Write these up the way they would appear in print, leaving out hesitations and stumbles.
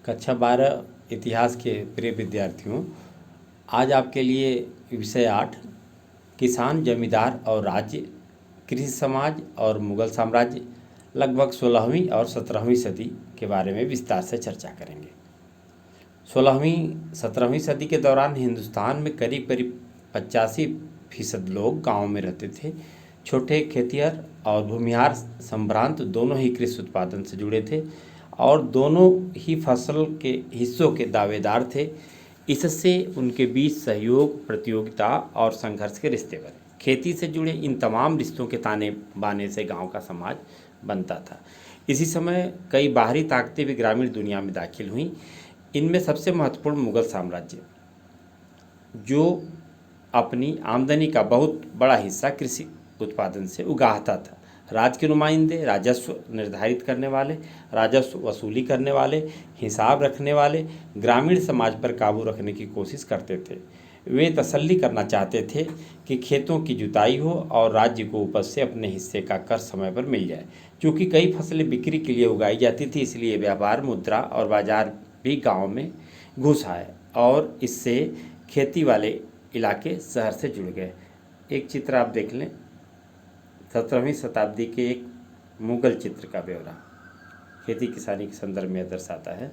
कक्षा 12 इतिहास के प्रिय विद्यार्थियों, आज आपके लिए विषय 8 किसान, जमींदार और राज्य, कृषि समाज और मुगल साम्राज्य लगभग 16वीं और 17वीं सदी के बारे में विस्तार से चर्चा करेंगे। 16वीं-17वीं सदी के दौरान हिंदुस्तान में करीब करीब 85% लोग गाँव में रहते थे। छोटे खेतिहर और भूमिहार संभ्रांत दोनों ही कृषि उत्पादन से जुड़े थे और दोनों ही फसल के हिस्सों के दावेदार थे। इससे उनके बीच सहयोग, प्रतियोगिता और संघर्ष के रिश्ते बने। खेती से जुड़े इन तमाम रिश्तों के ताने बाने से गांव का समाज बनता था। इसी समय कई बाहरी ताकतें भी ग्रामीण दुनिया में दाखिल हुईं। इनमें सबसे महत्वपूर्ण मुगल साम्राज्य, जो अपनी आमदनी का बहुत बड़ा हिस्सा कृषि उत्पादन से उगाहता था। राज्य के नुमाइंदे राजस्व निर्धारित करने वाले, राजस्व वसूली करने वाले, हिसाब रखने वाले ग्रामीण समाज पर काबू रखने की कोशिश करते थे। वे तसल्ली करना चाहते थे कि खेतों की जुताई हो और राज्य को उपज से अपने हिस्से का कर समय पर मिल जाए। चूँकि कई फसलें बिक्री के लिए उगाई जाती थी, इसलिए व्यापार, मुद्रा और बाजार भी गाँव में घुस आए और इससे खेती वाले इलाके शहर से जुड़ गए। एक चित्र आप देख लें, 17वीं शताब्दी के एक मुगल चित्र का ब्यौरा खेती किसानी के संदर्भ में दर्शाता है।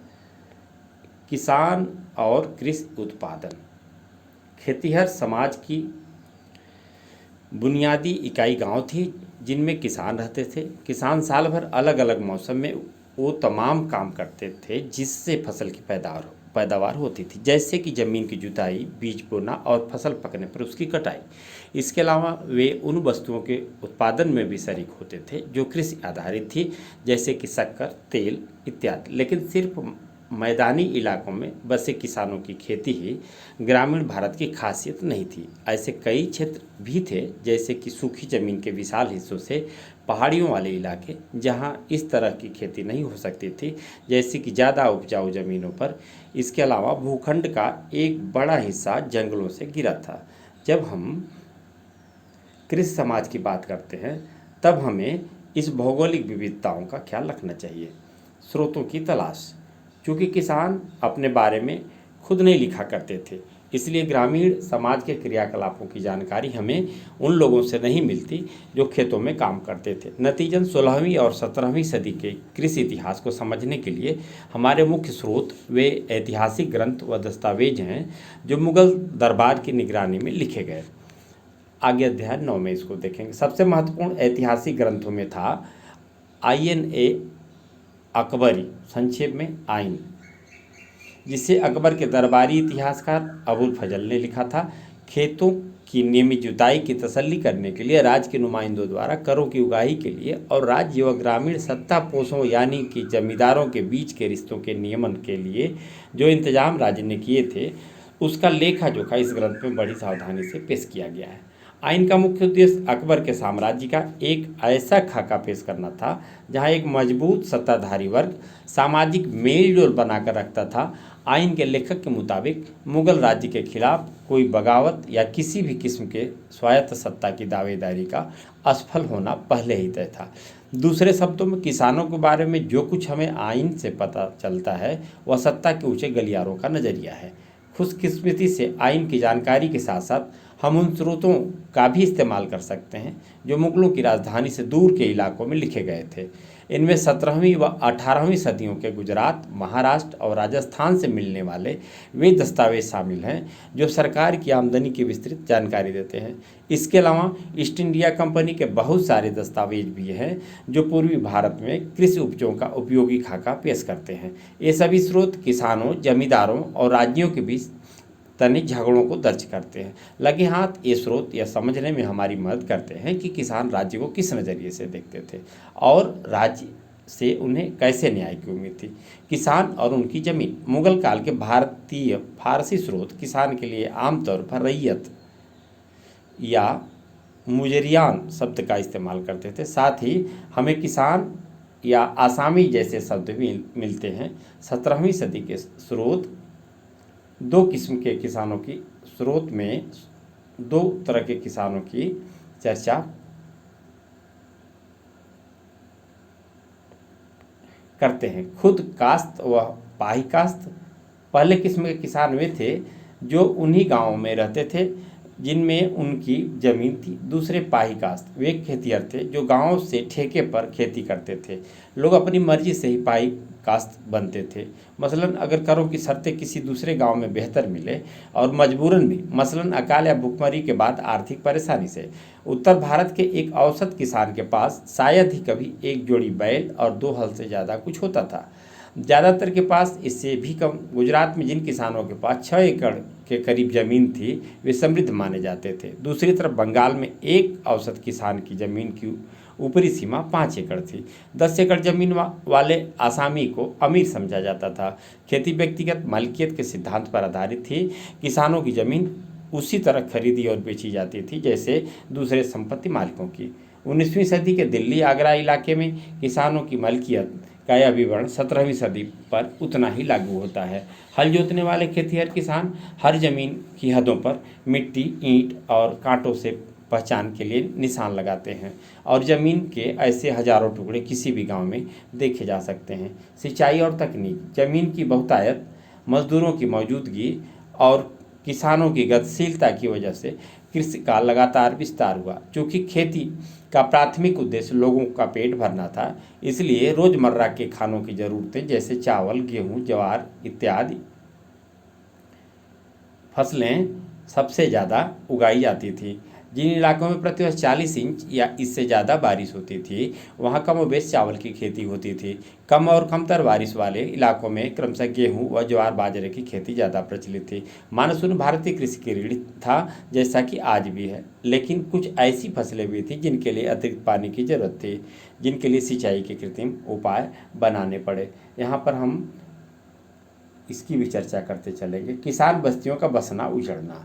किसान और कृषि उत्पादन। खेतिहर समाज की बुनियादी इकाई गांव थी, जिनमें किसान रहते थे। किसान साल भर अलग अलग मौसम में वो तमाम काम करते थे जिससे फसल की पैदावार होती थी, जैसे कि ज़मीन की जुताई, बीज बोना और फसल पकने पर उसकी कटाई। इसके अलावा वे उन वस्तुओं के उत्पादन में भी शरीक होते थे जो कृषि आधारित थी, जैसे कि शक्कर, तेल इत्यादि। लेकिन सिर्फ मैदानी इलाकों में बसे किसानों की खेती ही ग्रामीण भारत की खासियत नहीं थी। ऐसे कई क्षेत्र भी थे, जैसे कि सूखी ज़मीन के विशाल हिस्सों से पहाड़ियों वाले इलाके, जहां इस तरह की खेती नहीं हो सकती थी, जैसे कि ज़्यादा उपजाऊ ज़मीनों पर। इसके अलावा भूखंड का एक बड़ा हिस्सा जंगलों से घिरा था। जब हम कृषि समाज की बात करते हैं, तब हमें इस भौगोलिक विविधताओं का ख्याल रखना चाहिए। स्रोतों की तलाश। चूँकि किसान अपने बारे में खुद नहीं लिखा करते थे, इसलिए ग्रामीण समाज के क्रियाकलापों की जानकारी हमें उन लोगों से नहीं मिलती जो खेतों में काम करते थे। नतीजन 16वीं और 17वीं सदी के कृषि इतिहास को समझने के लिए हमारे मुख्य स्रोत वे ऐतिहासिक ग्रंथ व दस्तावेज हैं जो मुगल दरबार की निगरानी में लिखे गए। आगे अध्याय 9 में इसको देखेंगे। सबसे महत्वपूर्ण ऐतिहासिक ग्रंथों में था आईएनए अकबरी, संक्षेप में आइन, जिसे अकबर के दरबारी इतिहासकार अबुल फजल ने लिखा था। खेतों की नियमित जुताई की तसल्ली करने के लिए राज्य के नुमाइंदों द्वारा करों की उगाही के लिए और राज्य व ग्रामीण सत्तापोषों यानी कि जमींदारों के बीच के रिश्तों के नियमन के लिए जो इंतजाम राज्य ने किए थे, उसका लेखा जोखा इस ग्रंथ में बड़ी सावधानी से पेश किया गया है। आइन का मुख्य उद्देश्य अकबर के साम्राज्य का एक ऐसा खाका पेश करना था जहां एक मजबूत सत्ताधारी वर्ग सामाजिक मेल जोल बनाकर रखता था। आइन के लेखक के मुताबिक मुगल राज्य के खिलाफ कोई बगावत या किसी भी किस्म के स्वायत्त सत्ता की दावेदारी का असफल होना पहले ही तय था। दूसरे शब्दों में, किसानों के बारे में जो कुछ हमें आइन से पता चलता है वह सत्ता के ऊंचे गलियारों का नज़रिया है। खुशकिस्मती से आइन की जानकारी के साथ साथ हम उन स्रोतों का भी इस्तेमाल कर सकते हैं जो मुगलों की राजधानी से दूर के इलाकों में लिखे गए थे। इनमें 17वीं व 18वीं सदियों के गुजरात, महाराष्ट्र और राजस्थान से मिलने वाले वे दस्तावेज शामिल हैं जो सरकार की आमदनी की विस्तृत जानकारी देते हैं। इसके अलावा ईस्ट इंडिया कंपनी के बहुत सारे दस्तावेज भी हैं जो पूर्वी भारत में कृषि उपजों का उपयोगी खाका पेश करते हैं। ये सभी स्रोत किसानों, जमींदारों और राज्यों के बीच तनिक झगड़ों को दर्ज करते हैं। लगे हाथ ये स्रोत यह समझने में हमारी मदद करते हैं कि किसान राज्य को किस नज़रिए से देखते थे और राज्य से उन्हें कैसे न्याय की उम्मीद थी। किसान और उनकी ज़मीन। मुगल काल के भारतीय फारसी स्रोत किसान के लिए आमतौर पर रैयत या मुजरियान शब्द का इस्तेमाल करते थे। साथ ही हमें किसान या आसामी जैसे शब्द भी मिलते हैं। 17वीं सदी के स्रोत दो किस्म के किसानों की स्रोत में दो तरह के किसानों की चर्चा करते हैं। खुद काश्त व पाही काश्त पहले किस्म के किसान वे थे जो उन्हीं गांवों में रहते थे जिनमें उनकी ज़मीन थी। दूसरे पाही काश्त वे खेतिहर थे जो गांव से ठेके पर खेती करते थे। लोग अपनी मर्जी से ही पाही काश्त बनते थे। मसलन अगर करों की शर्तें किसी दूसरे गांव में बेहतर मिले और मजबूरन भी, मसलन अकाल या भुखमरी के बाद आर्थिक परेशानी से, उत्तर भारत के एक औसत किसान के पास शायद ही कभी एक जोड़ी बैल और 2 हल से ज़्यादा कुछ होता था। ज़्यादातर के पास इससे भी कम। गुजरात में जिन किसानों के पास 6 एकड़ के करीब ज़मीन थी वे समृद्ध माने जाते थे। दूसरी तरफ बंगाल में एक औसत किसान की ज़मीन की ऊपरी सीमा 5 एकड़ थी। 10 एकड़ जमीन वाले आसामी को अमीर समझा जाता था। खेती व्यक्तिगत मालिकियत के सिद्धांत पर आधारित थी। किसानों की ज़मीन उसी तरह खरीदी और बेची जाती थी जैसे दूसरे संपत्ति मालिकों की। 19वीं सदी के दिल्ली आगरा इलाके में किसानों की मालिकियत का यह विवरण 17वीं सदी पर उतना ही लागू होता है। हल जोतने वाले खेतिहर किसान हर जमीन की हदों पर मिट्टी, ईंट और कांटों से पहचान के लिए निशान लगाते हैं और ज़मीन के ऐसे हजारों टुकड़े किसी भी गांव में देखे जा सकते हैं। सिंचाई और तकनीक, ज़मीन की बहुतायत, मजदूरों की मौजूदगी और किसानों की गतिशीलता की वजह से कृषि का लगातार विस्तार हुआ। चूँकि खेती का प्राथमिक उद्देश्य लोगों का पेट भरना था, इसलिए रोज़मर्रा के खानों की ज़रूरतें जैसे चावल, गेहूँ, ज्वार इत्यादि फसलें सबसे ज़्यादा उगाई जाती थी। जिन इलाकों में प्रतिवर्ष 40 इंच या इससे ज़्यादा बारिश होती थी वहाँ कमोबेश चावल की खेती होती थी। कम और कमतर बारिश वाले इलाकों में क्रमशः गेहूँ व ज्वार बाजरे की खेती ज़्यादा प्रचलित थी। मानसून भारतीय कृषि की रीढ़ था जैसा कि आज भी है, लेकिन कुछ ऐसी फसलें भी थी जिनके लिए अतिरिक्त पानी की जरूरत थी, जिनके लिए सिंचाई के कृत्रिम उपाय बनाने पड़े। यहाँ पर हम इसकी भी चर्चा करते चलेंगे। किसान बस्तियों का बसना उजड़ना,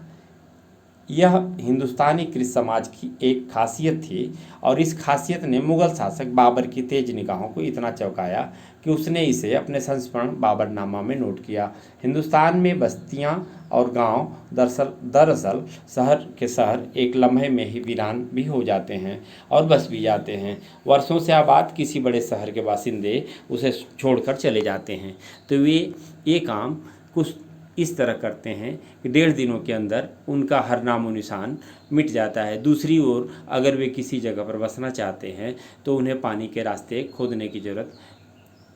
यह हिंदुस्तानी कृषि समाज की एक खासियत थी और इस खासियत ने मुगल शासक बाबर की तेज निगाहों को इतना चौंकाया कि उसने इसे अपने संस्मरण बाबरनामा में नोट किया। हिंदुस्तान में बस्तियां और गांव दरअसल शहर के शहर एक लम्हे में ही वीरान भी हो जाते हैं और बस भी जाते हैं। वर्षों से आबाद किसी बड़े शहर के बासिंदे उसे छोड़कर चले जाते हैं तो वे ये काम कुछ इस तरह करते हैं कि 1.5 दिनों के अंदर उनका हर नामो निशान मिट जाता है। दूसरी ओर अगर वे किसी जगह पर बसना चाहते हैं तो उन्हें पानी के रास्ते खोदने की ज़रूरत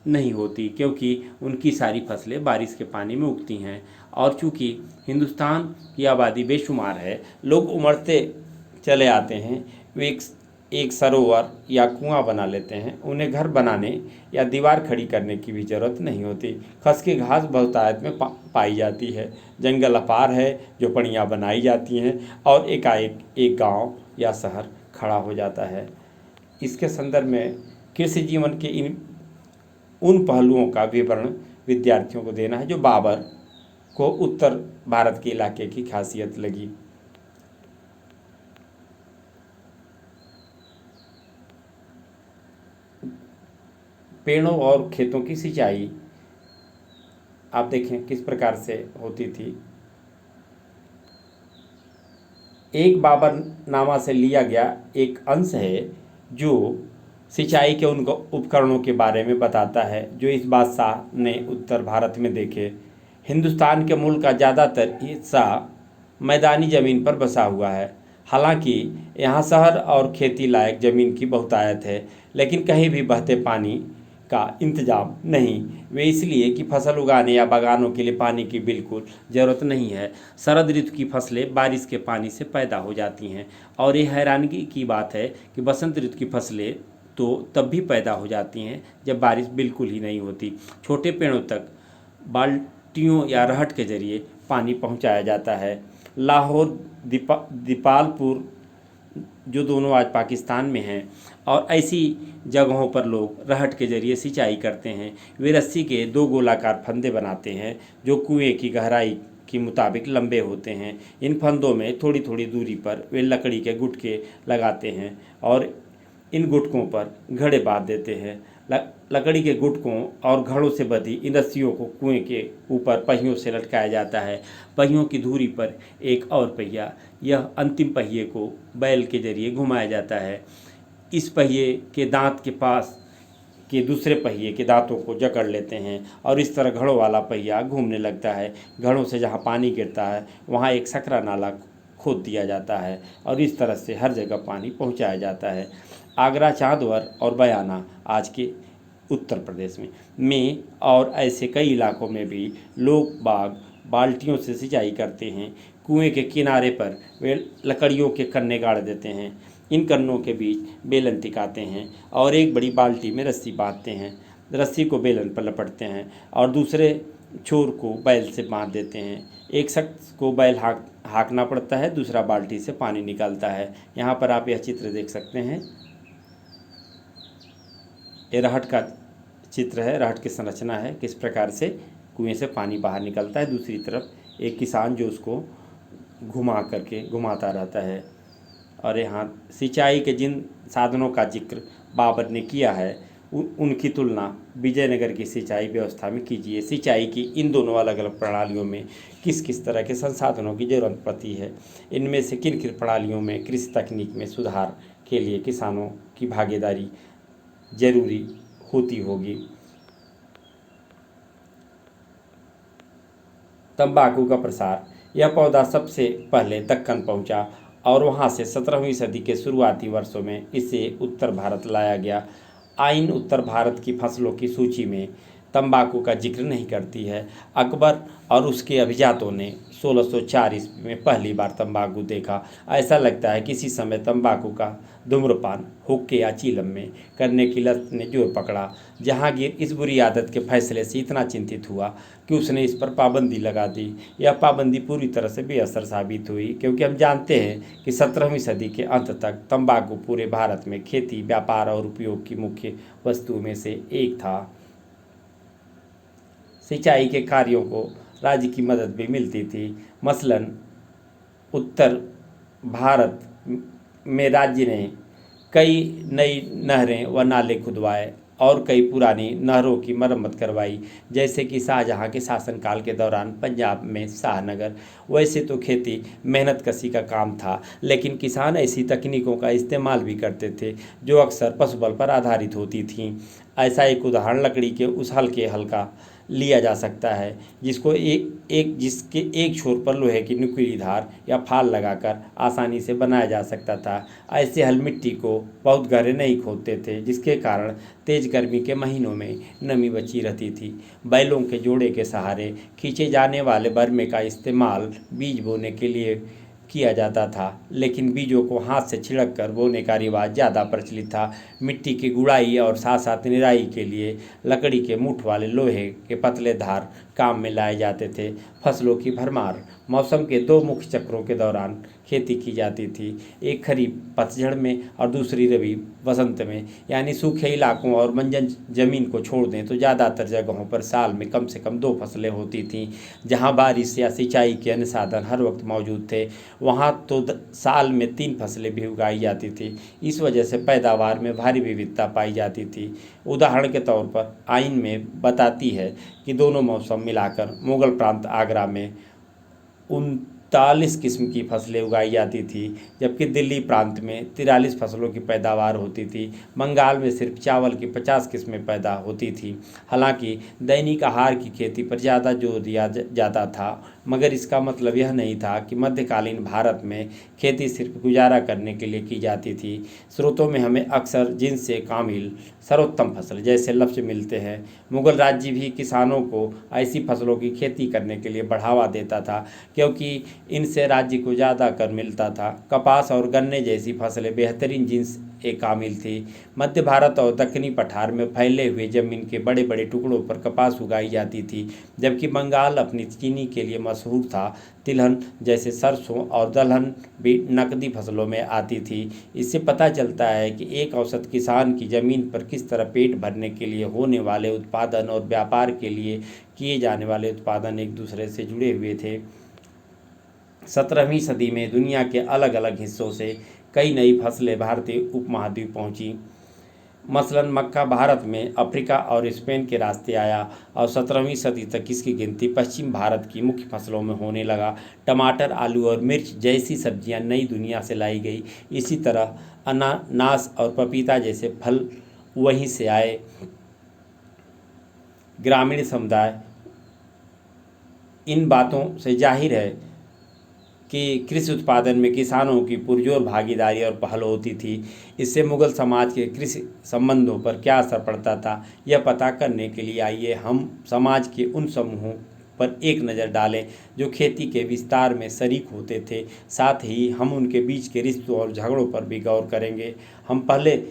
नहीं होती, क्योंकि उनकी सारी फसलें बारिश के पानी में उगती हैं। और चूँकि हिंदुस्तान की आबादी बेशुमार है, लोग उमड़ते चले आते हैं, वे एक सरोवर या कुआं बना लेते हैं। उन्हें घर बनाने या दीवार खड़ी करने की भी ज़रूरत नहीं होती। खसकी घास बहुतायत में पाई जाती है। जंगल अपार है, झोपड़ियाँ बनाई जाती हैं और एकाएक एक गांव या शहर खड़ा हो जाता है। इसके संदर्भ में कृषि जीवन के उन पहलुओं का विवरण विद्यार्थियों को देना है जो बाबर को उत्तर भारत के इलाके की खासियत लगी। पेड़ों और खेतों की सिंचाई आप देखें किस प्रकार से होती थी। एक बाबरनामा से लिया गया एक अंश है जो सिंचाई के उन उपकरणों के बारे में बताता है जो इस बादशाह ने उत्तर भारत में देखे। हिंदुस्तान के मुल्क का ज़्यादातर हिस्सा मैदानी ज़मीन पर बसा हुआ है। हालांकि यहाँ शहर और खेती लायक ज़मीन की बहुतायत है, लेकिन कहीं भी बहते पानी का इंतजाम नहीं। वे इसलिए कि फसल उगाने या बागानों के लिए पानी की बिल्कुल ज़रूरत नहीं है। शरद ऋतु की फसलें बारिश के पानी से पैदा हो जाती हैं और ये हैरानगी की बात है कि बसंत ऋतु की फसलें तो तब भी पैदा हो जाती हैं जब बारिश बिल्कुल ही नहीं होती। छोटे पेड़ों तक बाल्टियों या रहट के जरिए पानी पहुंचाया जाता है। लाहौर, दीपालपुर जो दोनों आज पाकिस्तान में हैं, और ऐसी जगहों पर लोग रहट के जरिए सिंचाई करते हैं। वे रस्सी के 2 गोलाकार फंदे बनाते हैं जो कुएं की गहराई के मुताबिक लंबे होते हैं। इन फंदों में थोड़ी थोड़ी दूरी पर वे लकड़ी के गुटके लगाते हैं और इन गुटकों पर घड़े बांध देते हैं। लकड़ी के गुटकों और घड़ों से बंधी इन रस्सियों को कुएं के ऊपर पहियों से लटकाया जाता है। पहियों की धुरी पर एक और पहिया, यह अंतिम पहिए को बैल के जरिए घुमाया जाता है। इस पहिए के दांत के पास के दूसरे पहिए के दांतों को जकड़ लेते हैं और इस तरह घड़ों वाला पहिया घूमने लगता है। घड़ों से जहाँ पानी गिरता है वहाँ एक सकरा नाला खोद दिया जाता है और इस तरह से हर जगह पानी पहुँचाया जाता है। आगरा, चांदवर और बयाना आज के उत्तर प्रदेश में और ऐसे कई इलाकों में भी लोग बाग बाल्टियों से सिंचाई करते हैं। कुएं के किनारे पर वे लकड़ियों के कन्ने गाड़ देते हैं। इन कन्नों के बीच बेलन टिकाते हैं और एक बड़ी बाल्टी में रस्सी बांधते हैं। रस्सी को बेलन पर लपटते हैं और दूसरे छोर को बैल से बांध देते हैं। एक शख्स को बैल हाँकना पड़ता है, दूसरा बाल्टी से पानी निकालता है। यहाँ पर आप यह चित्र देख सकते हैं, ये रहट का चित्र है, रहट की संरचना है, किस प्रकार से कुएं से पानी बाहर निकलता है। दूसरी तरफ एक किसान जो उसको घुमाता रहता है। और यहाँ सिंचाई के जिन साधनों का जिक्र बाबर ने किया है उनकी तुलना विजयनगर की सिंचाई व्यवस्था में कीजिए। सिंचाई की इन दोनों अलग अलग प्रणालियों में किस किस तरह के संसाधनों की जरूरत पड़ती है, इनमें से किन किन प्रणालियों में कृषि तकनीक में सुधार के लिए किसानों की भागीदारी जरूरी होती होगी। तंबाकू का प्रसार। यह पौधा सबसे पहले दक्कन पहुंचा और वहां से 17वीं सदी के शुरुआती वर्षों में इसे उत्तर भारत लाया गया। आइन उत्तर भारत की फसलों की सूची में तंबाकू का जिक्र नहीं करती है। अकबर और उसके अभिजातों ने 1604 ईस्वी में पहली बार तंबाकू देखा। ऐसा लगता है कि इसी समय तंबाकू का धूम्रपान हुक्के या चीलम में करने की लत ने जोर पकड़ा। जहांगीर इस बुरी आदत के फैसले से इतना चिंतित हुआ कि उसने इस पर पाबंदी लगा दी। यह पाबंदी पूरी तरह से बेअसर साबित हुई, क्योंकि हम जानते हैं कि 17वीं सदी के अंत तक तंबाकू पूरे भारत में खेती, व्यापार और उपयोग की मुख्य वस्तुओं में से एक था। सिंचाई के कार्यों को राज्य की मदद भी मिलती थी। मसलन उत्तर भारत में राज्य ने कई नई नहरें व नाले खुदवाए और कई पुरानी नहरों की मरम्मत करवाई, जैसे कि शाहजहां के शासनकाल के दौरान पंजाब में शाहनगर। वैसे तो खेती मेहनत कशी का काम था, लेकिन किसान ऐसी तकनीकों का इस्तेमाल भी करते थे जो अक्सर पशुबल पर आधारित होती थीं। ऐसा एक उदाहरण लकड़ी के उस हल का लिया जा सकता है जिसके एक छोर पर लोहे की नुकीली धार या फाल लगाकर आसानी से बनाया जा सकता था। ऐसे हल मिट्टी को बहुत गहरे नहीं खोदते थे, जिसके कारण तेज गर्मी के महीनों में नमी बची रहती थी। बैलों के जोड़े के सहारे खींचे जाने वाले बरमे का इस्तेमाल बीज बोने के लिए किया जाता था, लेकिन बीजों को हाथ से छिड़क कर बोने का रिवाज ज़्यादा प्रचलित था। मिट्टी की गुड़ाई और साथ साथ निराई के लिए लकड़ी के मुठ वाले लोहे के पतले धार काम में लाए जाते थे। फसलों की भरमार। मौसम के दो मुख्य चक्रों के दौरान खेती की जाती थी, एक खरीफ पतझड़ में और दूसरी रबी वसंत में। यानी सूखे इलाकों और बंजर जमीन को छोड़ दें तो ज़्यादातर जगहों पर साल में कम से कम 2 फसलें होती थीं। जहां बारिश या सिंचाई के अन्य साधन हर वक्त मौजूद थे, वहां तो साल में 3 फसलें भी उगाई जाती थी। इस वजह से पैदावार में भारी विविधता पाई जाती थी। उदाहरण के तौर पर आइन में बताती है कि दोनों मौसम मिलाकर मुगल प्रांत आगरा में 39 किस्म की फसलें उगाई जाती थी, जबकि दिल्ली प्रांत में 43 फसलों की पैदावार होती थी। बंगाल में सिर्फ चावल की 50 किस्में पैदा होती थी। हालांकि दैनिक आहार की खेती पर ज़्यादा जोर दिया जाता था, मगर इसका मतलब यह नहीं था कि मध्यकालीन भारत में खेती सिर्फ गुजारा करने के लिए की जाती थी। स्रोतों में हमें अक्सर जिनसे कामिल सर्वोत्तम फसल जैसे लफ्ज़ मिलते हैं। मुगल राज्य भी किसानों को ऐसी फसलों की खेती करने के लिए बढ़ावा देता था, क्योंकि इनसे राज्य को ज़्यादा कर मिलता था। कपास और गन्ने जैसी फसलें बेहतरीन जिन्स एक कामिल थी। मध्य भारत और दक्षिणी पठार में फैले हुए जमीन के बड़े बड़े टुकड़ों पर कपास उगाई जाती थी, जबकि बंगाल अपनी चीनी के लिए मशहूर था। तिलहन जैसे सरसों और दलहन भी नकदी फसलों में आती थी। इससे पता चलता है कि एक औसत किसान की ज़मीन पर किस तरह पेट भरने के लिए होने वाले उत्पादन और व्यापार के लिए किए जाने वाले उत्पादन एक दूसरे से जुड़े हुए थे। 17वीं सदी में दुनिया के अलग अलग हिस्सों से कई नई फसलें भारतीय उपमहाद्वीप पहुंची। मसलन मक्का भारत में अफ्रीका और स्पेन के रास्ते आया और 17वीं सदी तक इसकी गिनती पश्चिम भारत की मुख्य फसलों में होने लगा। टमाटर, आलू और मिर्च जैसी सब्जियां नई दुनिया से लाई गई। इसी तरह अनानास और पपीता जैसे फल वहीं से आए। ग्रामीण समुदाय इन बातों से जाहिर है कि कृषि उत्पादन में किसानों की पुरजोर भागीदारी और पहल होती थी। इससे मुगल समाज के कृषि संबंधों पर क्या असर पड़ता था, यह पता करने के लिए आइए हम समाज के उन समूहों पर एक नज़र डालें जो खेती के विस्तार में शरीक होते थे। साथ ही हम उनके बीच के रिश्तों और झगड़ों पर भी गौर करेंगे। हम पहले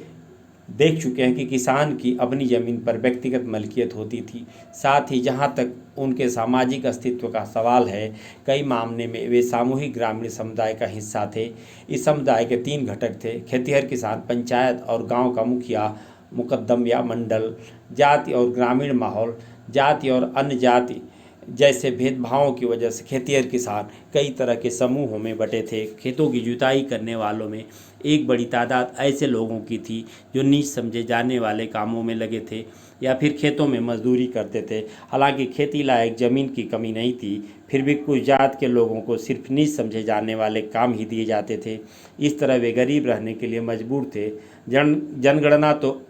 देख चुके हैं कि किसान की अपनी ज़मीन पर व्यक्तिगत मलकियत होती थी। साथ ही जहाँ तक उनके सामाजिक अस्तित्व का सवाल है, कई मामले में वे सामूहिक ग्रामीण समुदाय का हिस्सा थे। इस समुदाय के 3 घटक थे: खेतिहर किसान, पंचायत और गांव का मुखिया मुकद्दम या मंडल। जाति और ग्रामीण माहौल। जाति और अन्य जाति जैसे भेदभावों की वजह से खेतिहर किसान कई तरह के समूहों में बटे थे। खेतों की जुताई करने वालों में एक बड़ी तादाद ऐसे लोगों की थी जो नीच समझे जाने वाले कामों में लगे थे या फिर खेतों में मजदूरी करते थे। हालांकि खेती लायक ज़मीन की कमी नहीं थी, फिर भी कुछ जात के लोगों को सिर्फ नीच समझे जाने वाले काम ही दिए जाते थे। इस तरह वे गरीब रहने के लिए मजबूर थे। जनगणना तो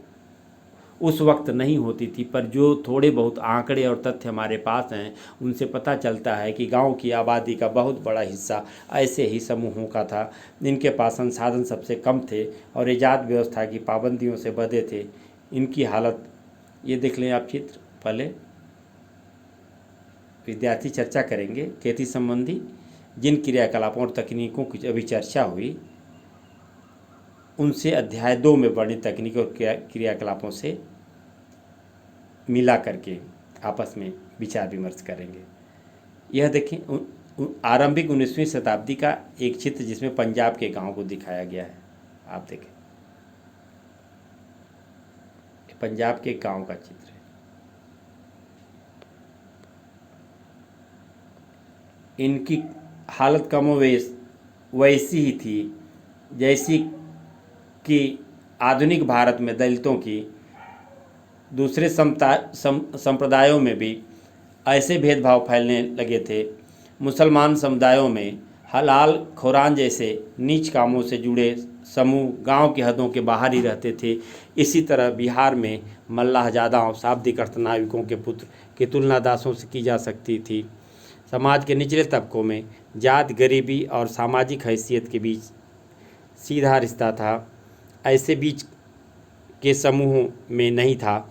उस वक्त नहीं होती थी, पर जो थोड़े बहुत आंकड़े और तथ्य हमारे पास हैं उनसे पता चलता है कि गांव की आबादी का बहुत बड़ा हिस्सा ऐसे ही समूहों का था जिनके पास संसाधन सबसे कम थे और ये जात व्यवस्था की पाबंदियों से बंधे थे। इनकी हालत ये देख लें आप चित्र। पहले विद्यार्थी चर्चा करेंगे खेती संबंधी जिन क्रियाकलापों और तकनीकों की अभी चर्चा हुई उनसे अध्याय 2 में वर्णित तकनीक और क्रियाकलापों से मिला करके आपस में विचार विमर्श करेंगे। यह देखें आरंभिक 19वीं शताब्दी का एक चित्र जिसमें पंजाब के गांव को दिखाया गया है। आप देखें, पंजाब के गांव का चित्र है। इनकी हालत कमोवेश वैसी ही थी जैसी कि आधुनिक भारत में दलितों की। दूसरे संप्रदायों में भी ऐसे भेदभाव फैलने लगे थे। मुसलमान समुदायों में हलाल खुरान जैसे नीच कामों से जुड़े समूह गांव की हदों के बाहर ही रहते थे। इसी तरह बिहार में मल्लाहजादाओं शाब्दिक अर्थनाविकों के पुत्र की तुलना दासों से की जा सकती थी। समाज के निचले तबकों में जात, गरीबी और सामाजिक हैसियत के बीच सीधा रिश्ता था, ऐसे बीच के समूहों में नहीं था।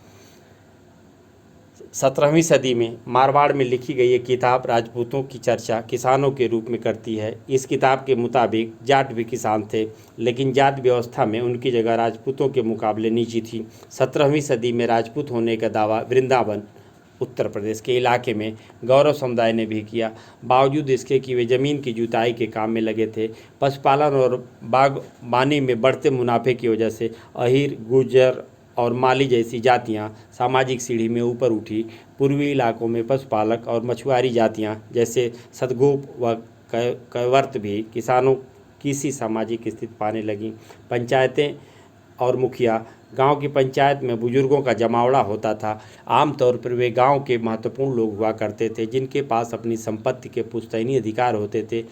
17वीं सदी में मारवाड़ में लिखी गई एक किताब राजपूतों की चर्चा किसानों के रूप में करती है। इस किताब के मुताबिक जाट भी किसान थे, लेकिन जात व्यवस्था में उनकी जगह राजपूतों के मुकाबले नीची थी। 17वीं सदी में राजपूत होने का दावा वृंदावन उत्तर प्रदेश के इलाके में गौरव समुदाय ने भी किया, बावजूद इसके कि वे ज़मीन की जुताई के काम में लगे थे। पशुपालन और बागबानी में बढ़ते मुनाफे की वजह से अहीर, गुर्जर और माली जैसी जातियां सामाजिक सीढ़ी में ऊपर उठी। पूर्वी इलाकों में पशुपालक और मछुआरी जातियां जैसे सतगोप व कैवर्त भी किसानों की सी सामाजिक स्थिति पाने लगीं। पंचायतें और मुखिया। गांव की पंचायत में बुजुर्गों का जमावड़ा होता था। आमतौर पर वे गांव के महत्वपूर्ण लोग हुआ करते थे जिनके पास अपनी संपत्ति के पुश्तैनी अधिकार होते थे।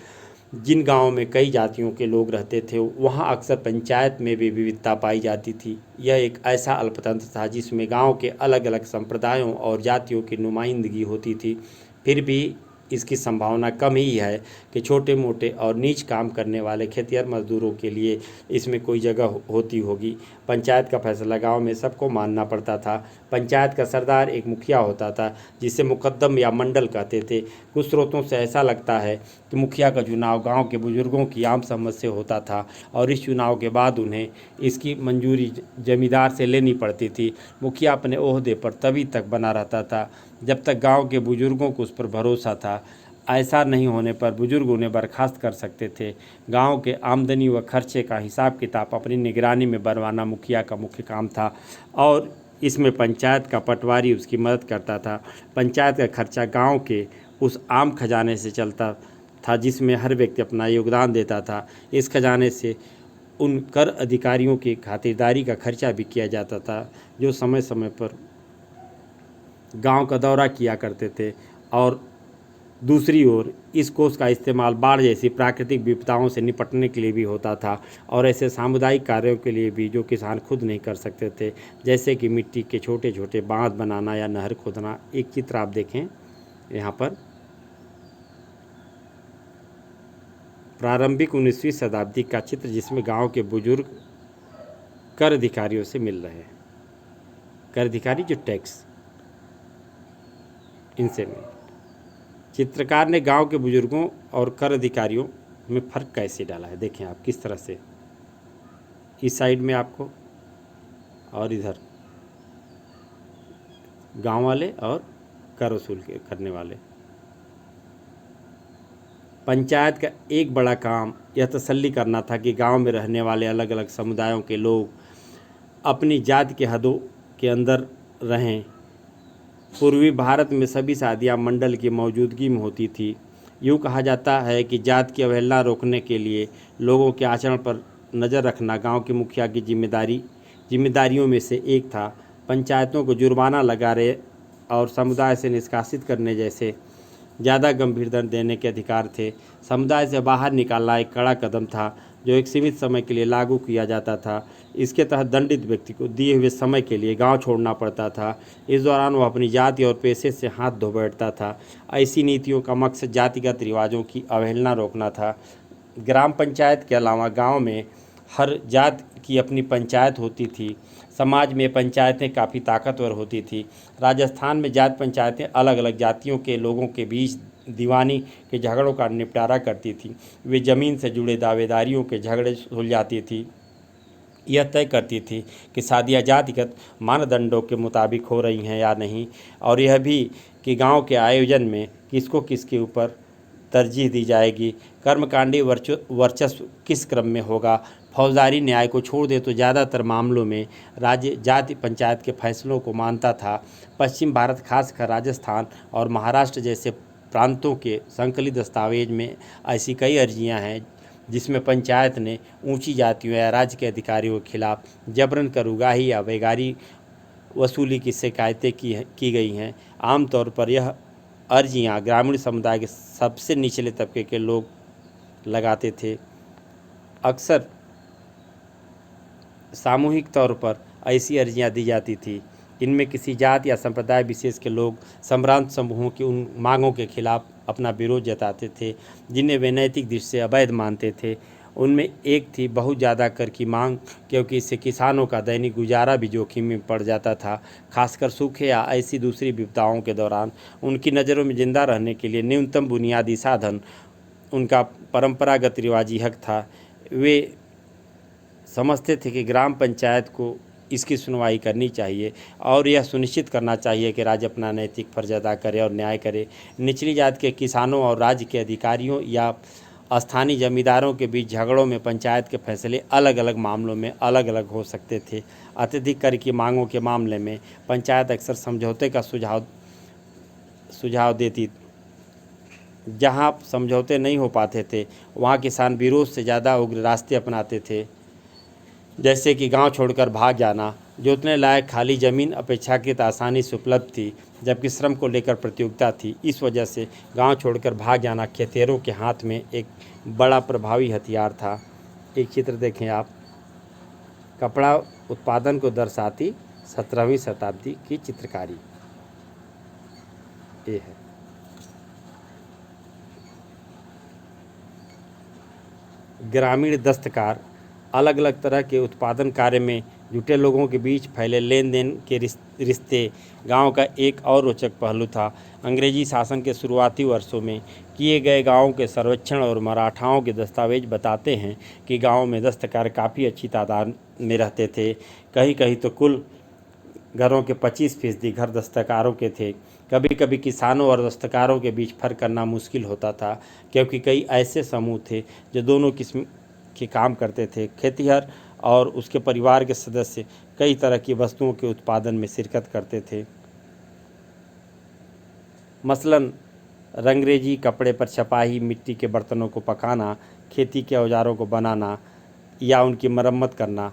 जिन गांवों में कई जातियों के लोग रहते थे वहां अक्सर पंचायत में भी विविधता पाई जाती थी। यह एक ऐसा अल्पतंत्र था जिसमें गांव के अलग अलग संप्रदायों और जातियों की नुमाइंदगी होती थी। फिर भी इसकी संभावना कम ही है कि छोटे मोटे और नीच काम करने वाले खेतिहर मजदूरों के लिए इसमें कोई जगह होती होगी। पंचायत का फैसला गांव में सबको मानना पड़ता था। पंचायत का सरदार एक मुखिया होता था जिसे मुकद्दम या मंडल कहते थे। कुछ स्रोतों से ऐसा लगता है कि मुखिया का चुनाव गांव के बुजुर्गों की आम सहमति से होता था और इस चुनाव के बाद उन्हें इसकी मंजूरी जमींदार से लेनी पड़ती थी। मुखिया अपने ओहदे पर तभी तक बना रहता था जब तक गांव के बुजुर्गों को उस पर भरोसा था। ऐसा नहीं होने पर बुजुर्ग उन्हें बर्खास्त कर सकते थे। गांव के आमदनी व खर्चे का हिसाब किताब अपनी निगरानी में बनवाना मुखिया का मुख्य काम था और इसमें पंचायत का पटवारी उसकी मदद करता था। पंचायत का खर्चा गांव के उस आम खजाने से चलता था जिसमें हर व्यक्ति अपना योगदान देता था। इस खजाने से उन कर अधिकारियों की खातिरदारी का खर्चा भी किया जाता था जो समय समय पर गांव का दौरा किया करते थे और दूसरी ओर इस कोष का इस्तेमाल बाढ़ जैसी प्राकृतिक विपदाओं से निपटने के लिए भी होता था और ऐसे सामुदायिक कार्यों के लिए भी जो किसान खुद नहीं कर सकते थे, जैसे कि मिट्टी के छोटे छोटे बांध बनाना या नहर खोदना। एक चित्र आप देखें यहाँ पर, प्रारंभिक 19वीं शताब्दी का चित्र जिसमें गांव के बुजुर्ग कर अधिकारियों से मिल रहे हैं। कर अधिकारी जो टैक्स, इनसे मिल। चित्रकार ने गांव के बुजुर्गों और कर अधिकारियों में फ़र्क कैसे डाला है, देखें आप किस तरह से, इस साइड में आपको और इधर गांव वाले और कर वसूल करने वाले। पंचायत का एक बड़ा काम यह तसल्ली करना था कि गांव में रहने वाले अलग अलग समुदायों के लोग अपनी जाति के हदों के अंदर रहें। पूर्वी भारत में सभी शादियां मंडल की मौजूदगी में होती थी। यूँ कहा जाता है कि जात की अवहेलना रोकने के लिए लोगों के आचरण पर नज़र रखना गांव के मुखिया की जिम्मेदारियों में से एक था। पंचायतों को जुर्माना लगाने और समुदाय से निष्कासित करने जैसे ज़्यादा गंभीर दंड देने के अधिकार थे। समुदाय से बाहर निकालना एक कड़ा कदम था जो एक सीमित समय के लिए लागू किया जाता था। इसके तहत दंडित व्यक्ति को दिए हुए समय के लिए गांव छोड़ना पड़ता था। इस दौरान वह अपनी जाति और पेशे से हाथ धो बैठता था। ऐसी नीतियों का मकसद जातिगत रिवाजों की अवहेलना रोकना था। ग्राम पंचायत के अलावा गांव में हर जात की अपनी पंचायत होती थी। समाज में पंचायतें काफ़ी ताकतवर होती थी। राजस्थान में जात पंचायतें अलग अलग जातियों के लोगों के बीच दीवानी के झगड़ों का निपटारा करती थी। वे ज़मीन से जुड़े दावेदारियों के झगड़े सुलझाती थी। यह तय करती थी कि शादियाँ जातिगत मानदंडों के मुताबिक हो रही हैं या नहीं, और यह भी कि गांव के आयोजन में किसको किसके ऊपर तरजीह दी जाएगी, कर्मकांडी वर्चस्व किस क्रम में होगा। फौजदारी न्याय को छोड़ दे तो ज़्यादातर मामलों में राज्य जाति पंचायत के फैसलों को मानता था। पश्चिम भारत, खासकर राजस्थान और महाराष्ट्र जैसे प्रांतों के संकलित दस्तावेज में ऐसी कई अर्जियां हैं जिसमें पंचायत ने ऊंची जातियों या राज्य के अधिकारियों के खिलाफ जबरन कर उगाही या बेगारी वसूली की शिकायतें की गई हैं। आमतौर पर यह अर्जियां ग्रामीण समुदाय के सबसे निचले तबके के लोग लगाते थे। अक्सर सामूहिक तौर पर ऐसी अर्जियां दी जाती थी। इनमें किसी जात या संप्रदाय विशेष के लोग संभ्रांत समूहों की उन मांगों के खिलाफ अपना विरोध जताते थे जिन्हें वे नैतिक दृष्टि से अवैध मानते थे। उनमें एक थी बहुत ज़्यादा कर की मांग, क्योंकि इससे किसानों का दैनिक गुजारा भी जोखिम में पड़ जाता था। खासकर सूखे या ऐसी दूसरी विपदाओं के दौरान उनकी नज़रों में जिंदा रहने के लिए न्यूनतम बुनियादी साधन उनका परंपरागत रिवाजी हक था। वे समझते थे कि ग्राम पंचायत को इसकी सुनवाई करनी चाहिए और यह सुनिश्चित करना चाहिए कि राज्य अपना नैतिक फर्ज अदा करे और न्याय करे। निचली जात के किसानों और राज्य के अधिकारियों या स्थानीय जमींदारों के बीच झगड़ों में पंचायत के फैसले अलग अलग मामलों में अलग अलग हो सकते थे। अत्यधिक कर की मांगों के मामले में पंचायत अक्सर समझौते का सुझाव देती। जहां समझौते नहीं हो पाते थे वहां किसान विरोध से ज़्यादा उग्र रास्ते अपनाते थे, जैसे कि गांव छोड़कर भाग जाना। जोतने लायक खाली ज़मीन अपेक्षाकृत आसानी से उपलब्ध थी, जबकि श्रम को लेकर प्रतियोगिता थी। इस वजह से गांव छोड़कर भाग जाना खेतिहरों के हाथ में एक बड़ा प्रभावी हथियार था। एक चित्र देखें आप, कपड़ा उत्पादन को दर्शाती 17वीं शताब्दी की चित्रकारी ये है। ग्रामीण दस्तकार अलग अलग तरह के उत्पादन कार्य में जुटे लोगों के बीच फैले लेन देन के रिश्ते गांव का एक और रोचक पहलू था। अंग्रेजी शासन के शुरुआती वर्षों में किए गए गांवों के सर्वेक्षण और मराठाओं के दस्तावेज बताते हैं कि गांव में दस्तकार काफ़ी अच्छी तादाद में रहते थे। कहीं कहीं तो कुल घरों के 25% घर दस्तकारों के थे। कभी कभी किसानों और दस्तकारों के बीच फर्क करना मुश्किल होता था, क्योंकि कई ऐसे समूह थे जो दोनों किस्म के काम करते थे। खेतिहर और उसके परिवार के सदस्य कई तरह की वस्तुओं के उत्पादन में शिरकत करते थे। मसलन रंगरेजी, कपड़े पर छपाई, मिट्टी के बर्तनों को पकाना, खेती के औजारों को बनाना या उनकी मरम्मत करना।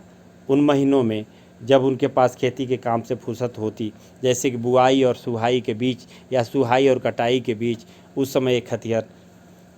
उन महीनों में जब उनके पास खेती के काम से फुर्सत होती, जैसे कि बुआई और सुहाई के बीच या सुहाई और कटाई के बीच, उस समय एक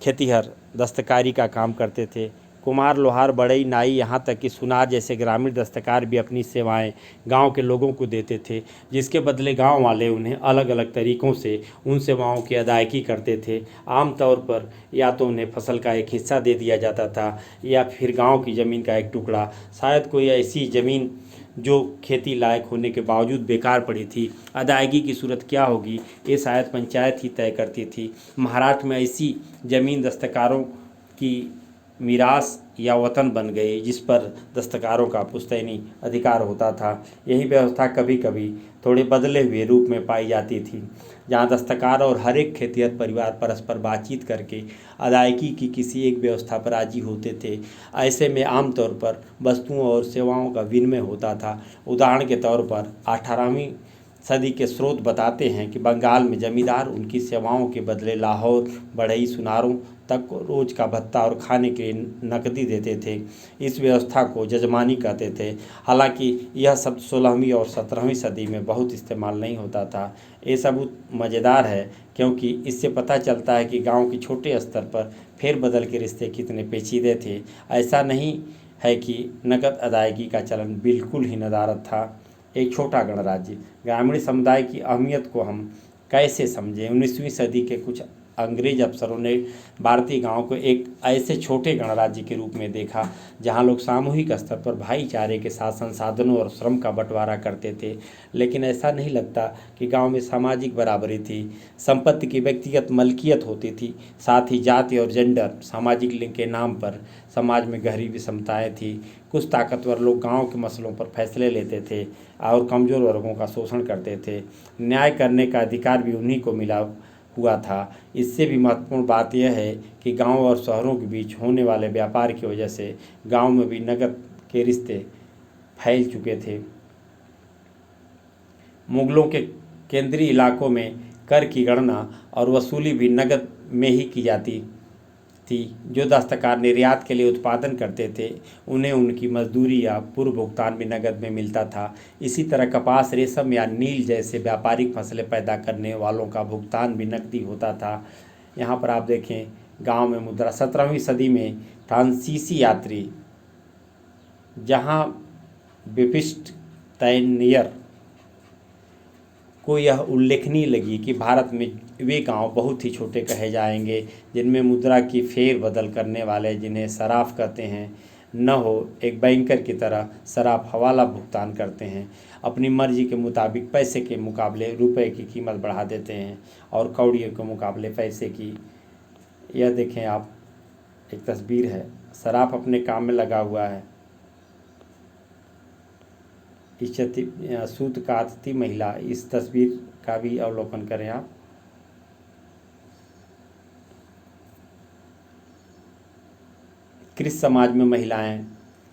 खेतिहर दस्तकारी का काम करते थे। कुम्हार, लोहार, बढ़ई, नाई, यहाँ तक कि सुनार जैसे ग्रामीण दस्तकार भी अपनी सेवाएं गांव के लोगों को देते थे, जिसके बदले गांव वाले उन्हें अलग अलग तरीक़ों से उन सेवाओं की अदायगी करते थे। आमतौर पर या तो उन्हें फसल का एक हिस्सा दे दिया जाता था या फिर गांव की ज़मीन का एक टुकड़ा। शायद कोई ऐसी ज़मीन जो खेती लायक होने के बावजूद बेकार पड़ी थी। अदायगी की सूरत क्या होगी ये शायद पंचायत ही तय करती थी। महाराष्ट्र में ऐसी ज़मीन दस्तकारों की मीरास या वतन बन गई जिस पर दस्तकारों का पुश्तैनी अधिकार होता था। यही व्यवस्था कभी कभी थोड़े बदले हुए रूप में पाई जाती थी, जहाँ दस्तकार और हर एक खेतिहर परिवार परस्पर बातचीत करके अदायगी की किसी एक व्यवस्था पर राजी होते थे। ऐसे में आमतौर पर वस्तुओं और सेवाओं का विनिमय होता था। उदाहरण के तौर पर 18वीं सदी के स्रोत बताते हैं कि बंगाल में जमींदार उनकी सेवाओं के बदले लाहौर, बढ़ई, सुनारों तक को रोज का भत्ता और खाने के लिए नकदी देते थे। इस व्यवस्था को जजमानी कहते थे। हालांकि यह शब्द 16वीं और 17वीं सदी में बहुत इस्तेमाल नहीं होता था। ये सबूत मज़ेदार है क्योंकि इससे पता चलता है कि गांव के छोटे स्तर पर फेरबदल के रिश्ते कितने पेचीदे थे। ऐसा नहीं है कि नकद अदायगी का चलन बिल्कुल ही नदारद था। एक छोटा गणराज्य ग्रामीण समुदाय की अहमियत को हम कैसे समझें? 19वीं सदी के कुछ अंग्रेज अफसरों ने भारतीय गांव को एक ऐसे छोटे गणराज्य के रूप में देखा जहां लोग सामूहिक स्तर पर भाईचारे के साथ संसाधनों और श्रम का बंटवारा करते थे। लेकिन ऐसा नहीं लगता कि गांव में सामाजिक बराबरी थी। संपत्ति की व्यक्तिगत मलकियत होती थी। साथ ही जाति और जेंडर, सामाजिक लिंग के नाम पर समाज में गहरी विषमताएं थी। कुछ ताकतवर लोग गांव के मसलों पर फैसले लेते थे और कमज़ोर वर्गों का शोषण करते थे। न्याय करने का अधिकार भी उन्हीं को मिला हुआ था। इससे भी महत्वपूर्ण बात यह है कि गांव और शहरों के बीच होने वाले व्यापार की वजह से गांव में भी नकद के रिश्ते फैल चुके थे। मुगलों के केंद्रीय इलाकों में कर की गणना और वसूली भी नकद में ही की जाती थी। जो दस्तकार निर्यात के लिए उत्पादन करते थे उन्हें उनकी मजदूरी या पूर्व भुगतान भी नकद में मिलता था। इसी तरह कपास, रेशम या नील जैसे व्यापारिक फसलें पैदा करने वालों का भुगतान भी नकदी होता था। यहाँ पर आप देखें गांव में मुद्रा। 17वीं सदी में फ्रांसीसी यात्री जहाँ बेपिस्ट तैनियर को यह उल्लेखनीय लगी कि भारत में वे गांव बहुत ही छोटे कहे जाएंगे जिनमें मुद्रा की फेर बदल करने वाले, जिन्हें सराफ कहते हैं, न हो। एक बैंकर की तरह सराफ हवाला भुगतान करते हैं, अपनी मर्जी के मुताबिक पैसे के मुकाबले रुपए की कीमत बढ़ा देते हैं और कौड़ियों के मुकाबले पैसे की। यह देखें आप, एक तस्वीर है, सराफ अपने काम में लगा हुआ है। सूत कातती महिला, इस तस्वीर का भी अवलोकन करें आप। कृषि समाज में महिलाएं,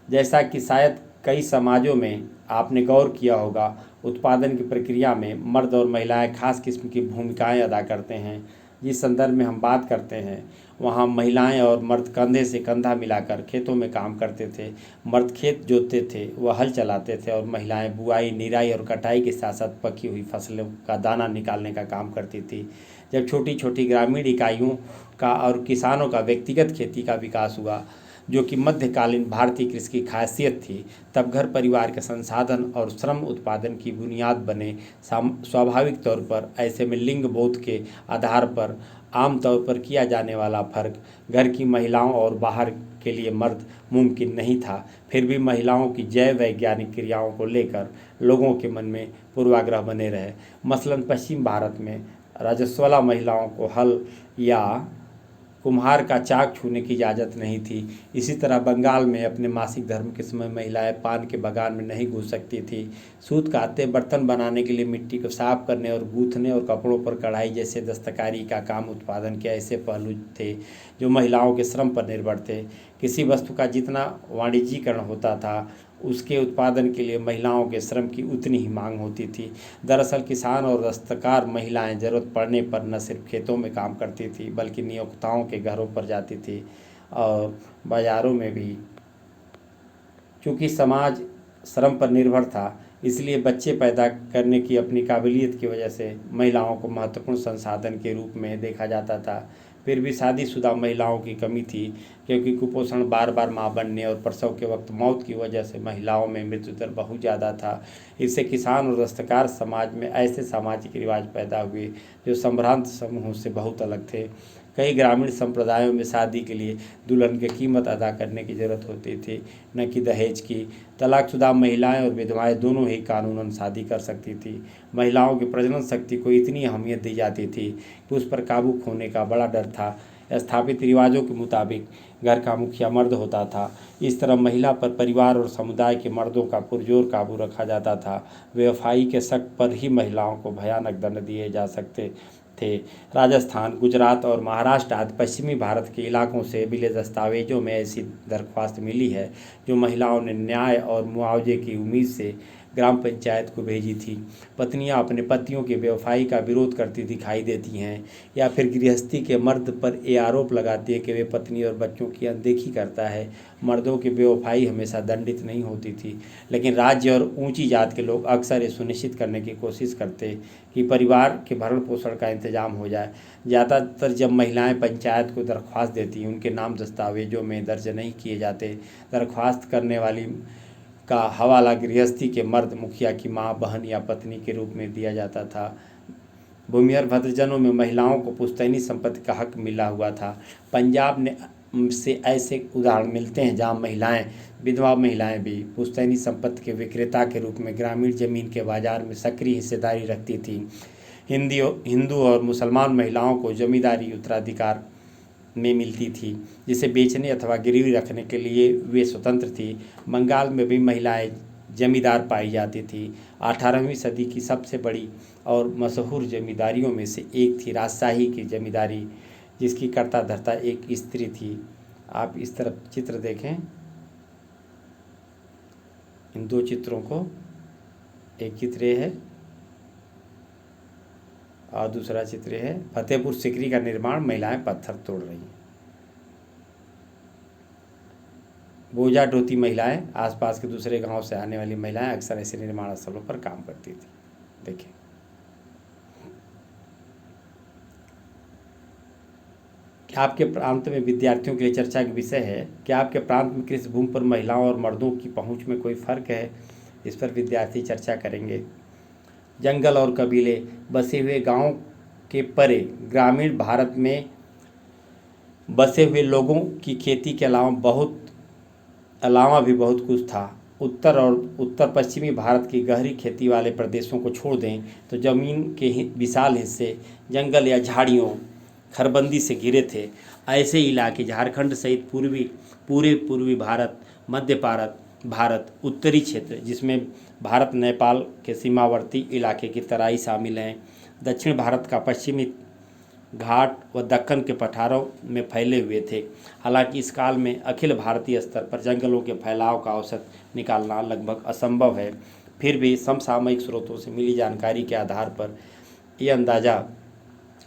जैसा कि शायद कई समाजों में आपने गौर किया होगा, उत्पादन की प्रक्रिया में मर्द और महिलाएं खास किस्म की भूमिकाएं अदा करते हैं। जिस संदर्भ में हम बात करते हैं वहाँ महिलाएं और मर्द कंधे से कंधा मिलाकर खेतों में काम करते थे। मर्द खेत जोतते थे, वह हल चलाते थे और महिलाएं बुआई, निराई और कटाई के साथ साथ पकी हुई फसलों का दाना निकालने का काम करती थी। जब छोटी छोटी ग्रामीण इकाइयों का और किसानों का व्यक्तिगत खेती का विकास हुआ, जो कि मध्यकालीन भारतीय कृषि की खासियत थी, तब घर परिवार के संसाधन और श्रम उत्पादन की बुनियाद बने। स्वाभाविक तौर पर ऐसे में लिंग बोध के आधार पर आमतौर पर किया जाने वाला फर्क घर की महिलाओं और बाहर के लिए मर्द मुमकिन नहीं था। फिर भी महिलाओं की जैव वैज्ञानिक क्रियाओं को लेकर लोगों के मन में पूर्वाग्रह बने रहे। मसलन पश्चिम भारत में रजस्वला महिलाओं को हल या कुम्हार का चाक छूने की इजाज़त नहीं थी। इसी तरह बंगाल में अपने मासिक धर्म के समय महिलाएं पान के बागान में नहीं घुस सकती थी। सूत कातते, बर्तन बनाने के लिए मिट्टी को साफ करने और गूंथने और कपड़ों पर कढ़ाई जैसे दस्तकारी का काम उत्पादन के ऐसे पहलू थे जो महिलाओं के श्रम पर निर्भर थे। किसी वस्तु का जितना वाणिज्यीकरण होता था उसके उत्पादन के लिए महिलाओं के श्रम की उतनी ही मांग होती थी। दरअसल किसान और दस्तकार महिलाएं ज़रूरत पड़ने पर न सिर्फ खेतों में काम करती थी बल्कि नियोक्ताओं के घरों पर जाती थी और बाज़ारों में भी। चूँकि समाज श्रम पर निर्भर था इसलिए बच्चे पैदा करने की अपनी काबिलियत की वजह से महिलाओं को महत्वपूर्ण संसाधन के रूप में देखा जाता था। फिर भी शादीशुदा महिलाओं की कमी थी, क्योंकि कुपोषण, बार बार मां बनने और प्रसव के वक्त मौत की वजह से महिलाओं में मृत्यु दर बहुत ज़्यादा था। इससे किसान और दस्तकार समाज में ऐसे सामाजिक रिवाज पैदा हुए जो संभ्रांत समूहों से बहुत अलग थे। कई ग्रामीण संप्रदायों में शादी के लिए दुल्हन की कीमत अदा करने की जरूरत होती थी, न कि दहेज की। तलाकशुदा महिलाएं और विधवाएं दोनों ही कानूनन शादी कर सकती थी। महिलाओं की प्रजनन शक्ति को इतनी अहमियत दी जाती थी कि उस पर काबू खोने का बड़ा डर था। स्थापित रिवाजों के मुताबिक घर का मुखिया मर्द होता था। इस तरह महिला पर परिवार और समुदाय के मर्दों का पुरजोर काबू रखा जाता था। बेवफाई के शक पर ही महिलाओं को भयानक दंड दिए जा सकते थे। राजस्थान, गुजरात और महाराष्ट्र आदि पश्चिमी भारत के इलाकों से मिले दस्तावेजों में ऐसी दरख्वास्त मिली है जो महिलाओं ने न्याय और मुआवजे की उम्मीद से ग्राम पंचायत को भेजी थी। पत्नियां अपने पतियों की बेवफाई का विरोध करती दिखाई देती हैं, या फिर गृहस्थी के मर्द पर ये आरोप लगाती है कि वे पत्नी और बच्चों की अनदेखी करता है। मर्दों की बेवफाई हमेशा दंडित नहीं होती थी, लेकिन राज्य और ऊंची जात के लोग अक्सर ये सुनिश्चित करने की कोशिश करते कि परिवार के भरण पोषण का इंतजाम हो जाए। ज़्यादातर जब महिलाएं पंचायत को दरख्वास्त देती, उनके नाम दस्तावेजों में दर्ज नहीं किए जाते। दरख्वास्त करने वाली का हवाला गृहस्थी के मर्द, मुखिया की मां, बहन या पत्नी के रूप में दिया जाता था। भूमिहर भद्रजनों में महिलाओं को पुश्तैनी संपत्ति का हक मिला हुआ था। पंजाब ने से ऐसे उदाहरण मिलते हैं जहां महिलाएं, विधवा महिलाएं भी पुश्तैनी संपत्ति के विक्रेता के रूप में ग्रामीण जमीन के बाजार में सक्रिय हिस्सेदारी रखती थीं। हिंदू और मुसलमान महिलाओं को जमींदारी उत्तराधिकार में मिलती थी, जिसे बेचने अथवा गिरवी रखने के लिए वे स्वतंत्र थी। बंगाल में भी महिलाएं जमींदार पाई जाती थी। 18वीं सदी की सबसे बड़ी और मशहूर जमींदारियों में से एक थी राजशाही की जमींदारी, जिसकी कर्ता धर्ता एक स्त्री थी। आप इस तरफ चित्र देखें, इन दो चित्रों को, एक चित्र है और दूसरा चित्र है फतेहपुर सिकरी का निर्माण, महिलाएं पत्थर तोड़ रही हैं। बोझा ढोती महिलाएं, आसपास के दूसरे गांव से आने वाली महिलाएं अक्सर ऐसे निर्माण स्थलों पर काम करती थी। देखिए, क्या आपके प्रांत में विद्यार्थियों के लिए चर्चा का विषय है, क्या आपके प्रांत में कृषि भूमि पर महिलाओं और मर्दों की पहुंच में कोई फर्क है? इस पर विद्यार्थी चर्चा करेंगे। जंगल और कबीले बसे हुए गांव के परे ग्रामीण भारत में बसे हुए लोगों की खेती के अलावा भी बहुत कुछ था। उत्तर और उत्तर पश्चिमी भारत की गहरी खेती वाले प्रदेशों को छोड़ दें तो ज़मीन के विशाल हिस्से जंगल या झाड़ियों, खरबंदी से घिरे थे। ऐसे इलाके झारखंड सहित पूरे पूर्वी भारत, मध्य भारत, उत्तरी क्षेत्र जिसमें भारत नेपाल के सीमावर्ती इलाके की तराई शामिल हैं, दक्षिण भारत का पश्चिमी घाट व दक्कन के पठारों में फैले हुए थे। हालांकि इस काल में अखिल भारतीय स्तर पर जंगलों के फैलाव का औसत निकालना लगभग असंभव है। फिर भी समसामयिक स्रोतों से मिली जानकारी के आधार पर यह अंदाज़ा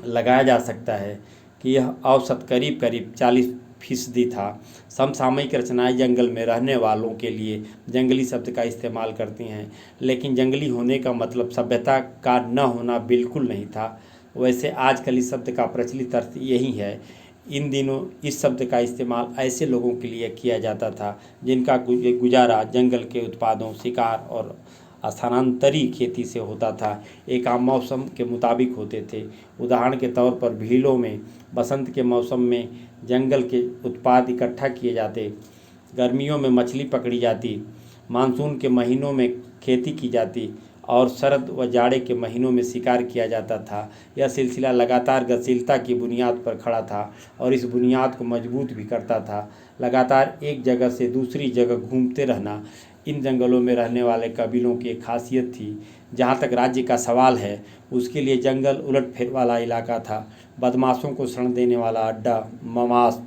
लगाया जा सकता है कि यह औसत करीब 40% था। समसामयिक रचनाएं जंगल में रहने वालों के लिए जंगली शब्द का इस्तेमाल करती हैं, लेकिन जंगली होने का मतलब सभ्यता का न होना बिल्कुल नहीं था। वैसे आजकल इस शब्द का प्रचलित अर्थ यही है। इन दिनों इस शब्द का इस्तेमाल ऐसे लोगों के लिए किया जाता था जिनका गुजारा जंगल के उत्पादों, शिकार और स्थानांतरी खेती से होता था। एक आम मौसम के मुताबिक होते थे। उदाहरण के तौर पर भीलों में बसंत के मौसम में जंगल के उत्पाद इकट्ठा किए जाते, गर्मियों में मछली पकड़ी जाती, मानसून के महीनों में खेती की जाती और शरद व जाड़े के महीनों में शिकार किया जाता था। यह सिलसिला लगातार गतिशीलता की बुनियाद पर खड़ा था और इस बुनियाद को मजबूत भी करता था। लगातार एक जगह से दूसरी जगह घूमते रहना इन जंगलों में रहने वाले कबीलों की एक खासियत थी। जहाँ तक राज्य का सवाल है, उसके लिए जंगल उलटफेर वाला इलाका था, बदमाशों को शरण देने वाला अड्डा, ममास।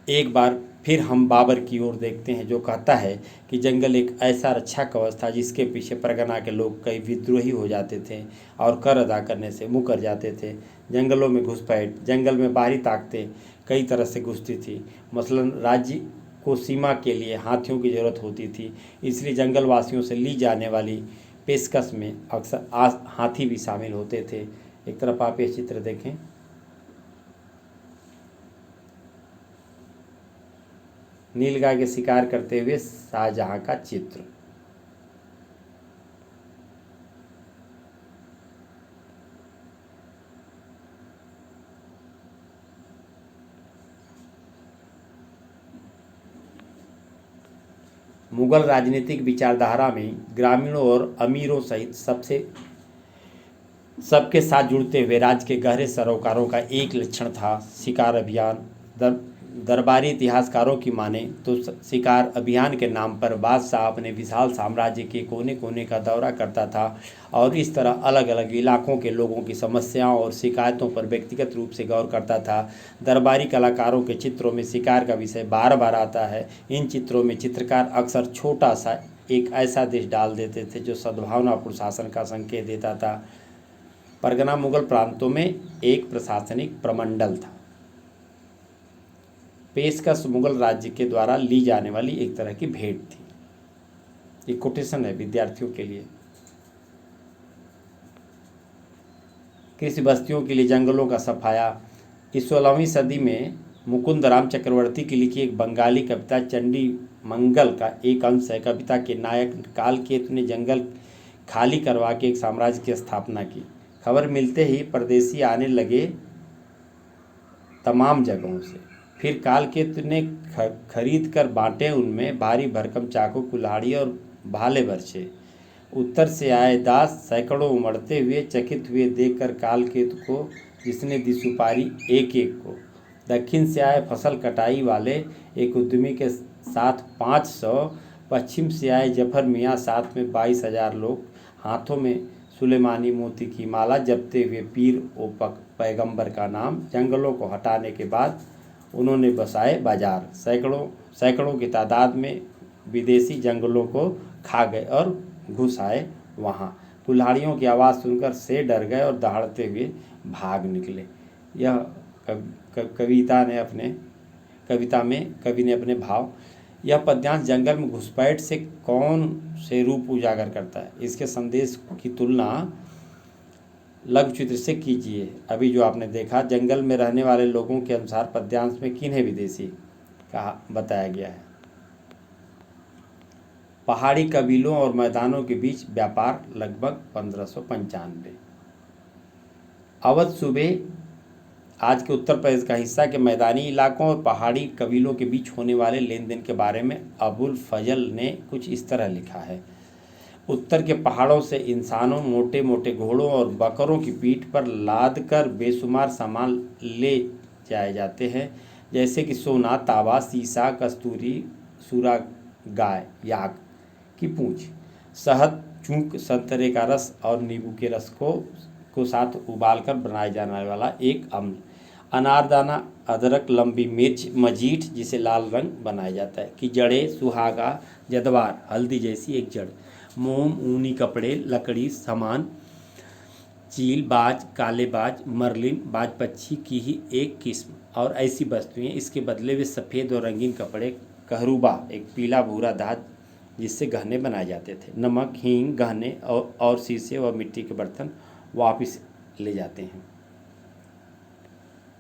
एक बार फिर हम बाबर की ओर देखते हैं, जो कहता है कि जंगल एक ऐसा रक्षा कवच था जिसके पीछे परगना के लोग कई विद्रोही हो जाते थे और कर अदा करने से मुकर जाते थे। जंगलों में घुसपैठ, जंगल में बाहरी ताकतें कई तरह से घुसती थी। मसलन राज्य कोसीमा के लिए हाथियों की ज़रूरत होती थी, इसलिए जंगलवासियों से ली जाने वाली पेशकश में अक्सर हाथी भी शामिल होते थे। एक तरफ आप ये चित्र देखें। नीलगाय के शिकार करते हुए शाहजहां का चित्र। मुगल राजनीतिक विचारधारा में ग्रामीणों और अमीरों सहित सबके साथ जुड़ते हुए राज्य के गहरे सरोकारों का एक लक्षण था शिकार अभियान। दरबारी इतिहासकारों की माने तो शिकार अभियान के नाम पर बादशाह अपने विशाल साम्राज्य के कोने कोने का दौरा करता था और इस तरह अलग अलग इलाकों के लोगों की समस्याओं और शिकायतों पर व्यक्तिगत रूप से गौर करता था। दरबारी कलाकारों के चित्रों में शिकार का विषय बार बार आता है। इन चित्रों में चित्रकार अक्सर छोटा सा एक ऐसा देश डाल देते थे जो सद्भावना और शासन का संकेत देता था। परगना मुगल प्रांतों में एक प्रशासनिक प्रमंडल था। पेशकश मुगल राज्य के द्वारा ली जाने वाली एक तरह की भेंट थी। ये कोटेशन है विद्यार्थियों के लिए। कृषि बस्तियों के लिए जंगलों का सफाया। इस 16वीं सदी में मुकुंद राम चक्रवर्ती की लिखी एक बंगाली कविता चंडी मंगल का एक अंश है। कविता के नायक कालकेतु ने जंगल खाली करवा के एक साम्राज्य की स्थापना की। खबर मिलते ही परदेसी आने लगे तमाम जगहों से। फिर कालकेतु ने खरीद कर बांटे उनमें भारी भरकम चाकू, कुल्हाड़ी और भाले बरछे। उत्तर से आए दास सैकड़ों उमड़ते हुए चकित हुए देखकर कालकेतु को, जिसने दी सुपारी एक एक को। दक्षिण से आए फसल कटाई वाले एक उद्यमी के साथ 500, पश्चिम से आए जफर मियाँ साथ में 22,000 लोग, हाथों में सुलेमानी मोती की माला जपते हुए पीर ओ पैगंबर का नाम। जंगलों को हटाने के बाद उन्होंने बसाए बाजार। सैकड़ों की तादाद में विदेशी जंगलों को खा गए और घुस आए वहाँ। कुल्हाड़ियों की आवाज़ सुनकर से डर गए और दहाड़ते हुए भाग निकले। यह कविता में कवि ने अपने भाव। यह पद्यांश जंगल में घुसपैठ से कौन से रूप उजागर करता है, इसके संदेश की तुलना लघु चित्र से कीजिए। अभी जो आपने देखा, जंगल में रहने वाले लोगों के अनुसार पद्यांश में किन्हें विदेशी कहा बताया गया है। पहाड़ी कबीलों और मैदानों के बीच व्यापार लगभग 1595। अवध सूबे आज के उत्तर प्रदेश का हिस्सा के मैदानी इलाकों और पहाड़ी कबीलों के बीच होने वाले लेन देन के बारे में अबुल फजल ने कुछ इस तरह लिखा है। उत्तर के पहाड़ों से इंसानों मोटे मोटे घोड़ों और बकरों की पीठ पर लाद कर बेशुमार सामान ले जाए जाते हैं, जैसे कि सोना, तांबा, सीसा, कस्तूरी, सूरा, गाय, याक की पूंछ, शहद, चूंक, संतरे का रस और नींबू के रस को साथ उबालकर बनाया जाने वाला एक अम्ल, अनारदाना, अदरक, लंबी मिर्च, मजीठ जिसे लाल रंग बनाया जाता है की जड़ें, सुहागा, जदवार, हल्दी जैसी एक जड़, मोम, ऊनी कपड़े, लकड़ी, सामान, चील, बाज, काले बाज, मरलिन, बाज पक्षी की ही एक किस्म और ऐसी वस्तुएं। इसके बदले में सफ़ेद और रंगीन कपड़े, कहरुबा एक पीला भूरा धात जिससे गहने बनाए जाते थे, नमक, हींग, गहने और शीशे व मिट्टी के बर्तन वापस ले जाते हैं।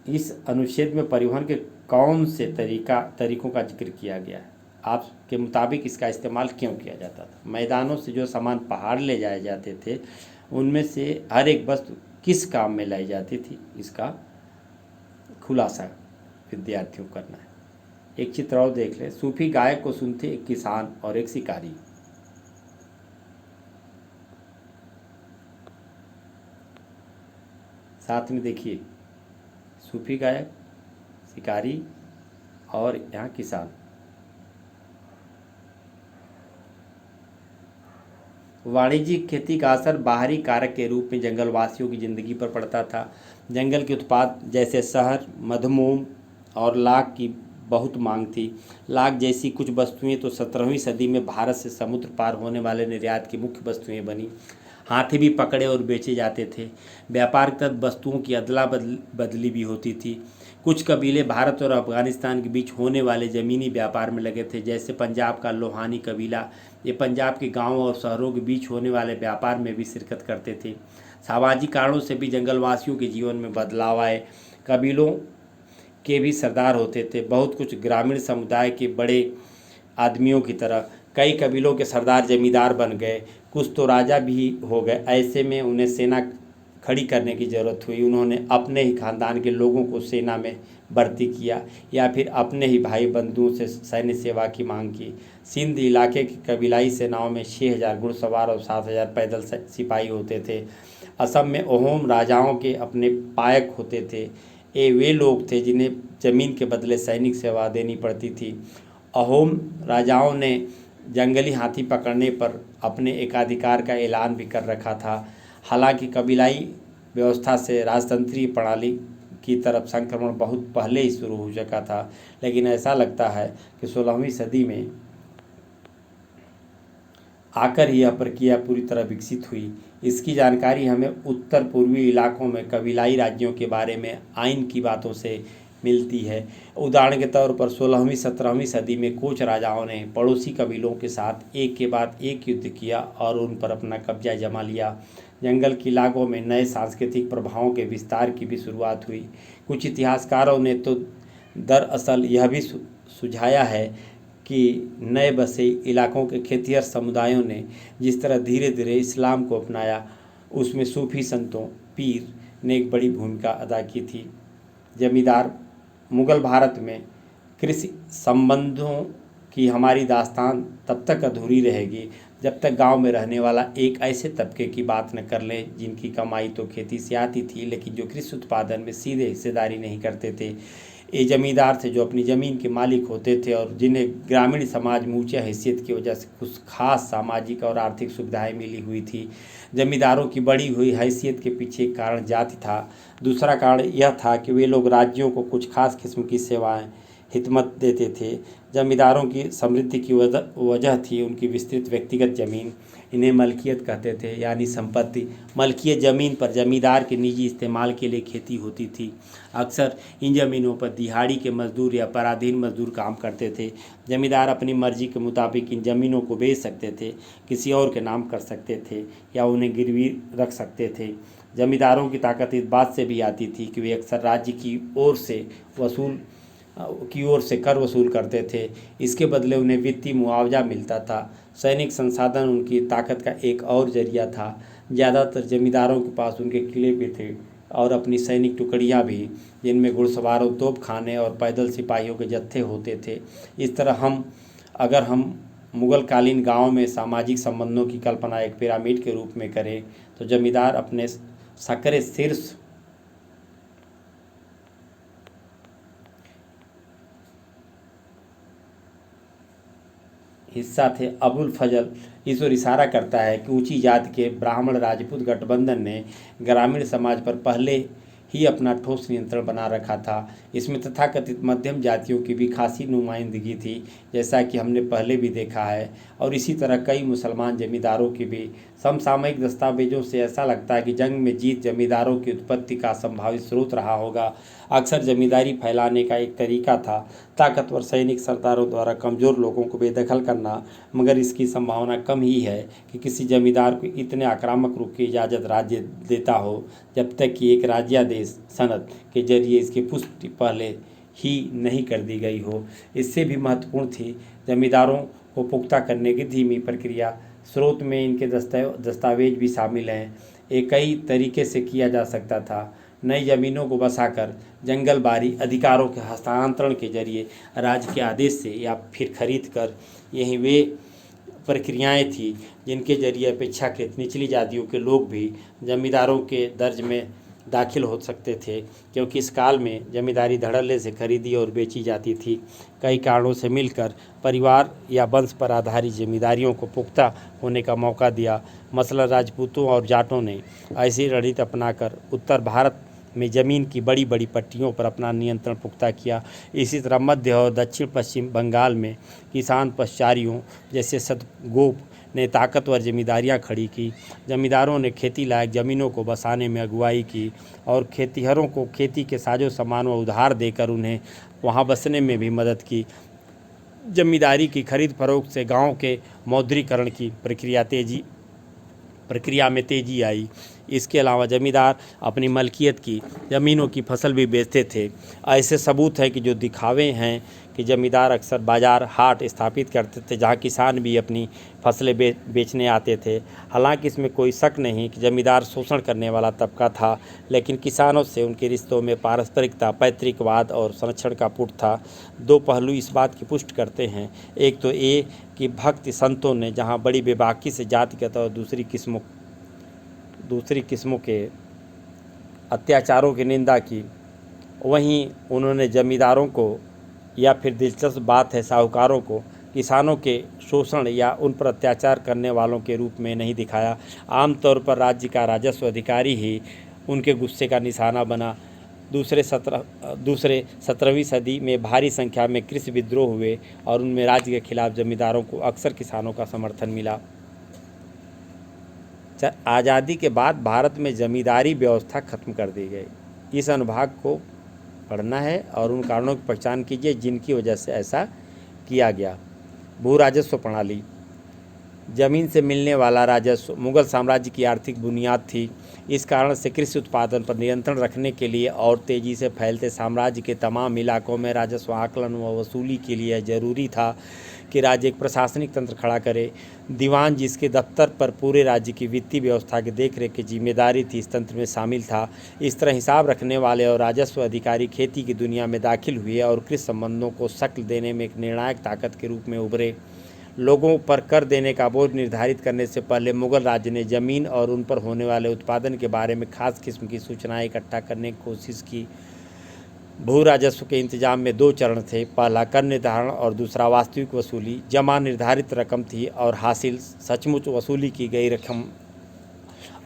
इस अनुच्छेद में परिवहन के कौन से तरीकों का जिक्र किया गया है? आपके मुताबिक इसका इस्तेमाल क्यों किया जाता था? मैदानों से जो सामान पहाड़ ले जाए जाते थे, उनमें से हर एक वस्तु किस काम में लाई जाती थी, इसका खुलासा विद्यार्थियों को करना है। एक चित्र और देख लें। सूफी गायक को सुनते एक किसान और एक शिकारी। साथ में देखिए, सूफी गायक, शिकारी और यहाँ किसान। वाणिज्यिक खेती का असर बाहरी कारक के रूप में जंगलवासियों की ज़िंदगी पर पड़ता था। जंगल के उत्पाद जैसे शहद, मधुमोम और लाख की बहुत मांग थी। लाख जैसी कुछ वस्तुएं तो 17वीं सदी में भारत से समुद्र पार होने वाले निर्यात की मुख्य वस्तुएं बनी। हाथी भी पकड़े और बेचे जाते थे। व्यापार के तहत वस्तुओं की अदला बदली भी होती थी। कुछ कबीले भारत और अफगानिस्तान के बीच होने वाले ज़मीनी व्यापार में लगे थे, जैसे पंजाब का लोहानी कबीला। ये पंजाब के गांवों और शहरों के बीच होने वाले व्यापार में भी शिरकत करते थे। सामाजिक कारणों से भी जंगलवासियों के जीवन में बदलाव आए। कबीलों के भी सरदार होते थे। बहुत कुछ ग्रामीण समुदाय के बड़े आदमियों की तरह कई कबीलों के सरदार जमींदार बन गए, कुछ तो राजा भी हो गए। ऐसे में उन्हें सेना खड़ी करने की ज़रूरत हुई। उन्होंने अपने ही खानदान के लोगों को सेना में भर्ती किया या फिर अपने ही भाई बंधुओं से सैन्य सेवा की मांग की। सिंध इलाके की कबीलाई सेनाओं में 6,000 घुड़सवार और 7,000 पैदल सिपाही होते थे। असम में अहोम राजाओं के अपने पायक होते थे। ये वे लोग थे जिन्हें जमीन के बदले सैनिक सेवा देनी पड़ती थी। अहोम राजाओं ने जंगली हाथी पकड़ने पर अपने एकाधिकार का ऐलान भी कर रखा था। हालांकि कबीलाई व्यवस्था से राजतंत्रीय प्रणाली की तरफ संक्रमण बहुत पहले ही शुरू हो चुका था, लेकिन ऐसा लगता है कि 16वीं सदी में आकर यह प्रक्रिया पूरी तरह विकसित हुई। इसकी जानकारी हमें उत्तर पूर्वी इलाकों में कबीलाई राज्यों के बारे में आइन की बातों से मिलती है। उदाहरण के तौर पर 16वीं 17वीं सदी में कोच राजाओं ने पड़ोसी कबीलों के साथ एक के बाद एक युद्ध किया और उन पर अपना कब्जा जमा लिया। जंगल के इलाकों में नए सांस्कृतिक प्रभावों के विस्तार की भी शुरुआत हुई। कुछ इतिहासकारों ने तो दरअसल यह भी सुझाया है कि नए बसे इलाकों के खेतिहर समुदायों ने जिस तरह धीरे धीरे इस्लाम को अपनाया, उसमें सूफी संतों पीर ने एक बड़ी भूमिका अदा की थी। जमींदार मुग़ल भारत में कृषि संबंधों की हमारी दास्तान तब तक अधूरी रहेगी जब तक गांव में रहने वाला एक ऐसे तबके की बात न कर लें जिनकी कमाई तो खेती से आती थी, लेकिन जो कृषि उत्पादन में सीधे हिस्सेदारी नहीं करते थे। ये जमींदार थे जो अपनी ज़मीन के मालिक होते थे और जिन्हें ग्रामीण समाज में ऊँची हैसियत की वजह से कुछ खास सामाजिक और आर्थिक सुविधाएं मिली हुई थी। जमींदारों की बढ़ी हुई हैसियत के पीछे एक कारण जाति था। दूसरा कारण यह था कि वे लोग राज्यों को कुछ खास किस्म की सेवाएं हितमत देते थे। जमींदारों की समृद्धि की वजह थी उनकी विस्तृत व्यक्तिगत ज़मीन। इन्हें मलकियत कहते थे, यानी संपत्ति। मलकियत ज़मीन पर जमींदार के निजी इस्तेमाल के लिए खेती होती थी। अक्सर इन ज़मीनों पर दिहाड़ी के मजदूर या पराधीन मजदूर काम करते थे। जमींदार अपनी मर्जी के मुताबिक इन ज़मीनों को बेच सकते थे, किसी और के नाम कर सकते थे या उन्हें गिरवी रख सकते थे। जमींदारों की ताकत इस बात से भी आती थी कि वे अक्सर राज्य की ओर से कर वसूल करते थे। इसके बदले उन्हें वित्तीय मुआवजा मिलता था। सैनिक संसाधन उनकी ताकत का एक और जरिया था। ज़्यादातर जमींदारों के पास उनके किले भी थे और अपनी सैनिक टुकड़ियाँ भी, जिनमें घुड़सवारों, तोपखाने और पैदल सिपाहियों के जत्थे होते थे। इस तरह अगर हम मुग़ल कालीन गाँव में सामाजिक संबंधों की कल्पना एक पिरामिड के रूप में करें तो जमींदार अपने सकरे शीर्ष हिस्सा थे। अबुल फजल इस ओर इशारा करता है कि ऊंची जाति के ब्राह्मण राजपूत गठबंधन ने ग्रामीण समाज पर पहले ही अपना ठोस नियंत्रण बना रखा था। इसमें तथाकथित मध्यम जातियों की भी खासी नुमाइंदगी थी, जैसा कि हमने पहले भी देखा है। और इसी तरह कई मुसलमान जमींदारों की भी। समसामयिक दस्तावेजों से ऐसा लगता है कि जंग में जीत जमींदारों की उत्पत्ति का संभावित स्रोत रहा होगा। अक्सर जमींदारी फैलाने का एक तरीका था ताकतवर सैनिक सरदारों द्वारा कमज़ोर लोगों को बेदखल करना, मगर इसकी संभावना कम ही है कि किसी जमींदार को इतने आक्रामक रूप की इजाज़त राज्य देता हो जब तक कि एक राज्यादेश सनद के जरिए इसकी पुष्टि पहले ही नहीं कर दी गई हो। इससे भी महत्वपूर्ण थी जमींदारों को पुख्ता करने की धीमी प्रक्रिया। स्रोत में इनके दस्तावेज भी शामिल हैं। ये कई तरीके से किया जा सकता था। नई ज़मीनों को बसाकर जंगलबारी अधिकारों के हस्तांतरण के जरिए, राज्य के आदेश से या फिर खरीद कर, यही वे प्रक्रियाएं थी जिनके जरिए अपेक्षाकृत निचली जातियों के लोग भी जमींदारों के दर्ज में दाखिल हो सकते थे, क्योंकि इस काल में जमींदारी धड़ल्ले से खरीदी और बेची जाती थी। कई कारणों से मिलकर परिवार या वंश पर आधारित जमींदारियों को पुख्ता होने का मौका दिया। मसलन राजपूतों और जाटों ने ऐसी रणनीति अपनाकर उत्तर भारत में ज़मीन की बड़ी बड़ी पट्टियों पर अपना नियंत्रण पुख्ता किया। इसी तरह मध्य और दक्षिण पश्चिम बंगाल में किसान पशचारियों जैसे सतगोप ने ताकतवर जमींदारियां खड़ी की। जमींदारों ने खेती लायक ज़मीनों को बसाने में अगुवाई की और खेतिहरों को खेती के साजो सामान व उधार देकर उन्हें वहां बसने में भी मदद की। जमींदारी की खरीद फरोख्त से गांव के मौद्रीकरण की प्रक्रिया में तेजी आई। इसके अलावा जमींदार अपनी मलकियत की ज़मीनों की फसल भी बेचते थे। ऐसे सबूत हैं कि जो दिखावे हैं कि जमींदार अक्सर बाज़ार हाट स्थापित करते थे जहां किसान भी अपनी फसलें बेचने आते थे। हालांकि इसमें कोई शक नहीं कि जमींदार शोषण करने वाला तबका था, लेकिन किसानों से उनके रिश्तों में पारस्परिकता, पैतृकवाद और संरक्षण का पुट था। दो पहलू इस बात की पुष्टि करते हैं। एक तो ये कि भक्ति संतों ने जहाँ बड़ी बेबाकी से जातिगत और दूसरी किस्मों के अत्याचारों की निंदा की, वहीं उन्होंने जमींदारों को या फिर दिलचस्प बात है साहूकारों को किसानों के शोषण या उन पर अत्याचार करने वालों के रूप में नहीं दिखाया। आमतौर पर राज्य का राजस्व अधिकारी ही उनके गुस्से का निशाना बना। दूसरे 17वीं सदी में भारी संख्या में कृषि विद्रोह हुए और उनमें राज्य के खिलाफ जमींदारों को अक्सर किसानों का समर्थन मिला। आज़ादी के बाद भारत में जमींदारी व्यवस्था खत्म कर दी गई। इस अनुभाग को पढ़ना है और उन कारणों की पहचान कीजिए जिनकी वजह से ऐसा किया गया। भू राजस्व प्रणाली। जमीन से मिलने वाला राजस्व मुगल साम्राज्य की आर्थिक बुनियाद थी। इस कारण से कृषि उत्पादन पर नियंत्रण रखने के लिए और तेज़ी से फैलते साम्राज्य के तमाम इलाकों में राजस्व आकलन व वसूली के लिए जरूरी था कि राज्य एक प्रशासनिक तंत्र खड़ा करे। दीवान, जिसके दफ्तर पर पूरे राज्य की वित्तीय व्यवस्था की देखरेख की जिम्मेदारी थी, इस तंत्र में शामिल था। इस तरह हिसाब रखने वाले और राजस्व अधिकारी खेती की दुनिया में दाखिल हुए और कृषि संबंधों को शक्ल देने में एक निर्णायक ताकत के रूप में उभरे। लोगों पर कर देने का बोझ निर्धारित करने से पहले मुगल राज्य ने जमीन और उन पर होने वाले उत्पादन के बारे में खास किस्म की सूचनाएं इकट्ठा करने की कोशिश की। भू राजस्व के इंतजाम में दो चरण थे, पहला कर निर्धारण और दूसरा वास्तविक वसूली। जमा निर्धारित रकम थी और हासिल सचमुच वसूली की गई रकम।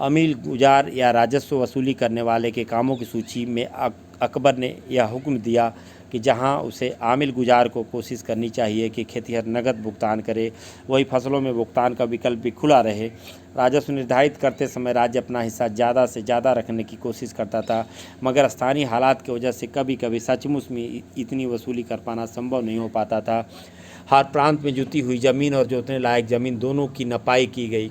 अमील गुजार या राजस्व वसूली करने वाले के कामों की सूची में अकबर ने यह हुक्म दिया कि जहां उसे आमिल गुजार को कोशिश करनी चाहिए कि खेतिहर नगद भुगतान करे, वही फसलों में भुगतान का विकल्प भी खुला रहे। राजस्व निर्धारित करते समय राज्य अपना हिस्सा ज़्यादा से ज़्यादा रखने की कोशिश करता था, मगर स्थानीय हालात की वजह से कभी कभी सचमुच में इतनी वसूली कर पाना संभव नहीं हो पाता था। हर प्रांत में जुती हुई ज़मीन और जोतने लायक ज़मीन दोनों की नपाई की गई।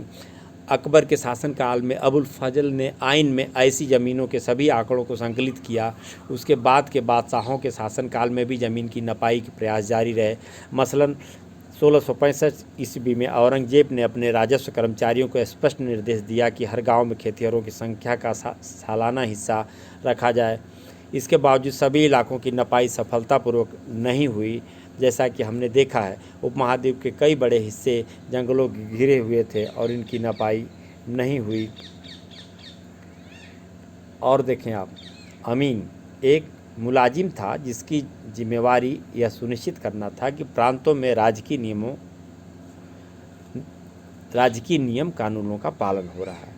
अकबर के शासनकाल में अबुल फजल ने आइन में ऐसी ज़मीनों के सभी आंकड़ों को संकलित किया। उसके बाद के बादशाहों के शासनकाल में भी ज़मीन की नपाई के प्रयास जारी रहे। मसलन 1665 ईस्वी में औरंगजेब ने अपने राजस्व कर्मचारियों को स्पष्ट निर्देश दिया कि हर गांव में खेतिहरों की संख्या का सालाना हिस्सा रखा जाए। इसके बावजूद सभी इलाकों की नपाई सफलतापूर्वक नहीं हुई। जैसा कि हमने देखा है, उपमहाद्वीप के कई बड़े हिस्से जंगलों घिरे हुए थे और इनकी नपाई नहीं हुई। और देखें आप, अमीन एक मुलाजिम था जिसकी जिम्मेवारी यह सुनिश्चित करना था कि प्रांतों में राजकीय नियम कानूनों का पालन हो रहा है।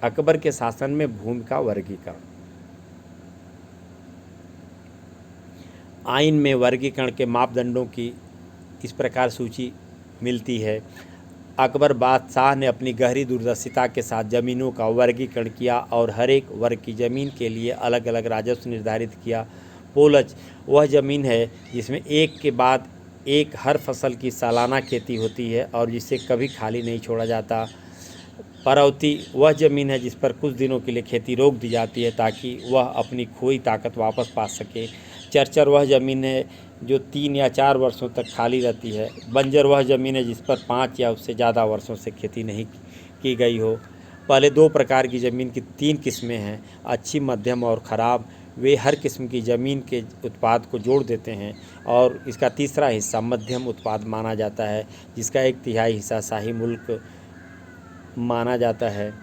अकबर के शासन में भूमि का वर्गीकरण। आइन में वर्गीकरण के मापदंडों की इस प्रकार सूची मिलती है। अकबर बादशाह ने अपनी गहरी दूरदर्शिता के साथ ज़मीनों का वर्गीकरण किया और हर एक वर्ग की ज़मीन के लिए अलग अलग राजस्व निर्धारित किया। पोलज वह ज़मीन है जिसमें एक के बाद एक हर फसल की सालाना खेती होती है और जिसे कभी खाली नहीं छोड़ा जाता। परौती वह ज़मीन है जिस पर कुछ दिनों के लिए खेती रोक दी जाती है ताकि वह अपनी खोई ताकत वापस पा सके। चरचर वह ज़मीन है जो 3 या 4 वर्षों तक खाली रहती है। बंजर वह ज़मीन है जिस पर 5 या उससे ज़्यादा वर्षों से खेती नहीं की गई हो। पहले 2 प्रकार की ज़मीन की 3 किस्में हैं, अच्छी, मध्यम और ख़राब। वे हर किस्म की ज़मीन के उत्पाद को जोड़ देते हैं और इसका तीसरा हिस्सा मध्यम उत्पाद माना जाता है, जिसका 1/3 हिस्सा शाही मुल्क माना जाता है।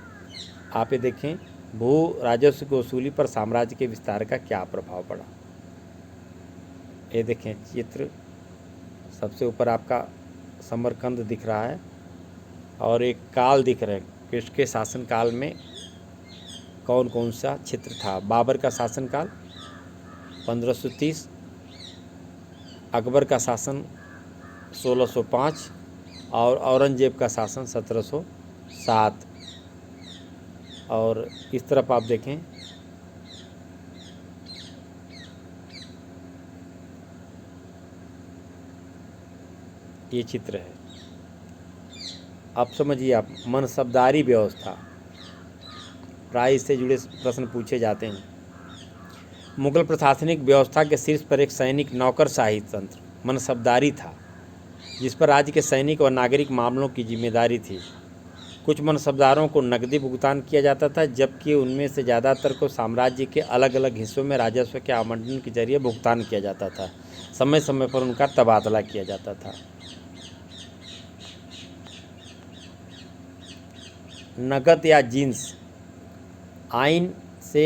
आप ये देखें, भू राजस्व की वसूली पर साम्राज्य के विस्तार का क्या प्रभाव पड़ा। ये देखें चित्र, सबसे ऊपर आपका समरकंद दिख रहा है और एक काल दिख रहे हैं कि इसके शासनकाल में कौन कौन सा क्षेत्र था। बाबर का शासनकाल 1530, अकबर का शासन 1605 और औरंगजेब का शासन 1707। और इस तरफ आप देखें ये चित्र है। अब समझिए आप, मनसबदारी व्यवस्था, प्राय इससे जुड़े प्रश्न पूछे जाते हैं। मुगल प्रशासनिक व्यवस्था के शीर्ष पर एक सैनिक नौकरशाही तंत्र मनसबदारी था, जिस पर राज्य के सैनिक और नागरिक मामलों की जिम्मेदारी थी। कुछ मनसबदारों को नकदी भुगतान किया जाता था, जबकि उनमें से ज़्यादातर को साम्राज्य के अलग अलग हिस्सों में राजस्व के आवंटन के जरिए भुगतान किया जाता था। समय समय पर उनका तबादला किया जाता था। नकद या जिन्स आइन से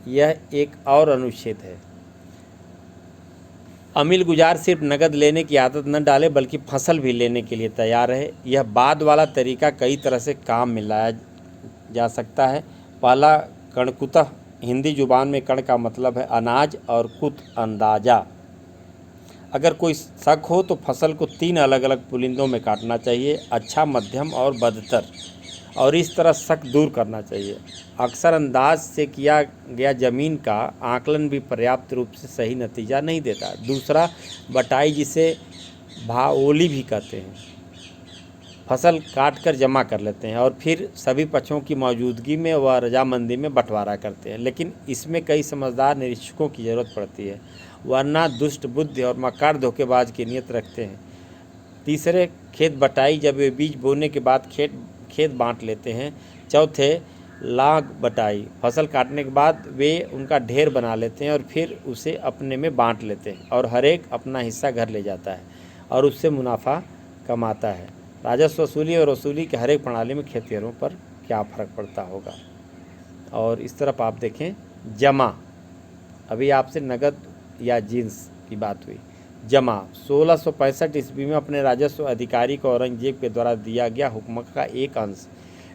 यह एक और अनुच्छेद है। अमील गुजार सिर्फ नकद लेने की आदत न डाले, बल्कि फसल भी लेने के लिए तैयार रहे। यह बाद वाला तरीका कई तरह से काम में लाया जा सकता है। पहला, कणकुतः, हिंदी जुबान में कण का मतलब है अनाज और कुत अंदाजा। अगर कोई शक हो तो फसल को 3 अलग अलग पुलिंदों में काटना चाहिए, अच्छा, मध्यम और बदतर, और इस तरह शक दूर करना चाहिए। अक्सर अंदाज से किया गया ज़मीन का आकलन भी पर्याप्त रूप से सही नतीजा नहीं देता। दूसरा, बटाई, जिसे भाओली भी कहते हैं। फसल काट कर जमा कर लेते हैं और फिर सभी पक्षों की मौजूदगी में व रजामंदी में बंटवारा करते हैं, लेकिन इसमें कई समझदार निरीक्षकों की ज़रूरत पड़ती है, वरना दुष्ट बुद्धि और मकार धोखेबाज की नीयत रखते हैं। तीसरे, खेत बटाई, जब वे बीज बोने के बाद खेत बांट लेते हैं। चौथे, लाग बटाई, फसल काटने के बाद वे उनका ढेर बना लेते हैं और फिर उसे अपने में बांट लेते हैं और हर एक अपना हिस्सा घर ले जाता है और उससे मुनाफा कमाता है। राजस्व वसूली और वसूली के हर एक प्रणाली में खेतिहरों पर क्या फ़र्क पड़ता होगा। और इस तरफ आप देखें जमा, अभी आपसे नकद या जिन्स की बात हुई। जमा 1665 ईस्वी में अपने राजस्व अधिकारी को औरंगजेब के द्वारा दिया गया हुक्म का एक अंश।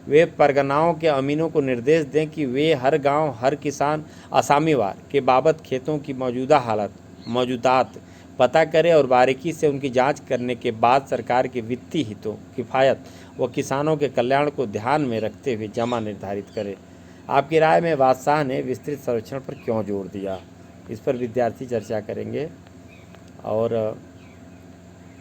वे परगनाओं के अमीनों को निर्देश दें कि वे हर गांव, हर किसान असामीवार के बाबत खेतों की मौजूदात पता करें और बारीकी से उनकी जांच करने के बाद सरकार के वित्तीय हितों, किफ़ायत व किसानों के कल्याण को ध्यान में रखते हुए जमा निर्धारित करें। आपकी राय में बादशाह ने विस्तृत सर्वेक्षण पर क्यों जोर दिया, इस पर विद्यार्थी चर्चा करेंगे। और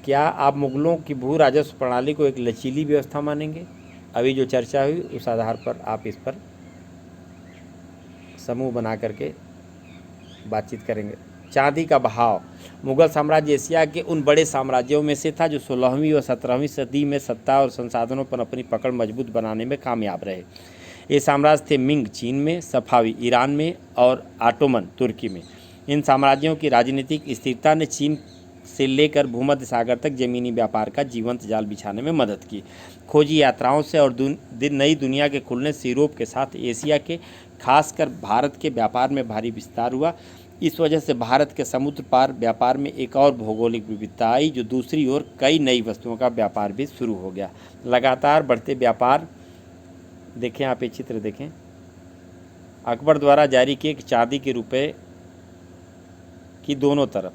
क्या आप मुगलों की भू राजस्व प्रणाली को एक लचीली व्यवस्था मानेंगे? अभी जो चर्चा हुई उस आधार पर आप इस पर समूह बना करके बातचीत करेंगे। चांदी का बहाव, मुगल साम्राज्य एशिया के उन बड़े साम्राज्यों में से था जो 16वीं और 17वीं सदी में सत्ता और संसाधनों पर अपनी पकड़ मजबूत बनाने में कामयाब रहे। ये साम्राज्य थे मिंग चीन में, सफावी ईरान में और ऑटोमन तुर्की में। इन साम्राज्यों की राजनीतिक स्थिरता ने चीन से लेकर भूमध्य सागर तक जमीनी व्यापार का जीवंत जाल बिछाने में मदद की। खोजी यात्राओं से और नई दुनिया के खुलने से यूरोप के साथ एशिया के, खासकर भारत के व्यापार में भारी विस्तार हुआ। इस वजह से भारत के समुद्र पार व्यापार में एक और भौगोलिक विविधता आई, जो दूसरी ओर कई नई वस्तुओं का व्यापार भी शुरू हो गया। लगातार बढ़ते व्यापार, देखें आप ये चित्र देखें, अकबर द्वारा जारी किए चांदी के रुपए की दोनों तरफ,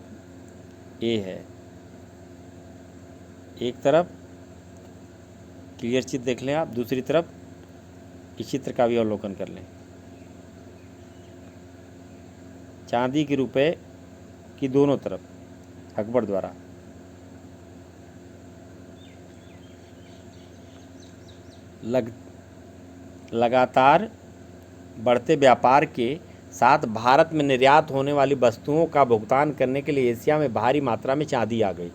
ये है एक तरफ, क्लियर चित्र देख लें आप, दूसरी तरफ इस चित्र का भी अवलोकन कर लें। चांदी के रुपए की दोनों तरफ अकबर द्वारा लगातार बढ़ते व्यापार के साथ भारत में निर्यात होने वाली वस्तुओं का भुगतान करने के लिए एशिया में भारी मात्रा में चांदी आ गई।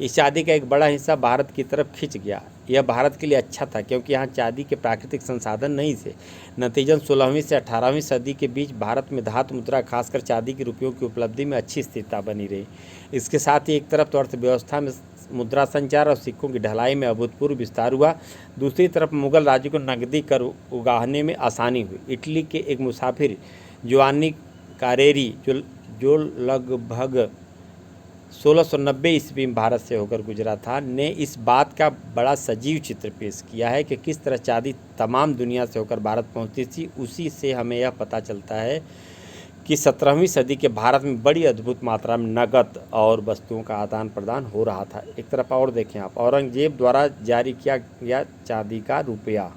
इस चांदी का एक बड़ा हिस्सा भारत की तरफ खिंच गया। यह भारत के लिए अच्छा था, क्योंकि यहाँ चांदी के प्राकृतिक संसाधन नहीं थे। नतीजन 16वीं से 18वीं सदी के बीच भारत में धातु मुद्रा, खासकर चांदी के रुपयों की उपलब्धि में अच्छी स्थिरता बनी रही। इसके साथ ही एक तरफ तो अर्थव्यवस्था में मुद्रा संचार और सिक्कों की ढलाई में अभूतपूर्व विस्तार हुआ, दूसरी तरफ मुगल राज्य को नकदी कर उगाहने में आसानी हुई। इटली के एक मुसाफिर जोआनी कारेरी, जो लगभग 1690 ईस्वी में भारत से होकर गुजरा था, ने इस बात का बड़ा सजीव चित्र पेश किया है कि किस तरह चांदी तमाम दुनिया से होकर भारत पहुंची थी। उसी से हमें यह पता चलता है कि 17वीं सदी के भारत में बड़ी अद्भुत मात्रा में नकद और वस्तुओं का आदान प्रदान हो रहा था। एक तरफ और देखें आप, औरंगजेब द्वारा जारी किया गया चांदी का रुपया,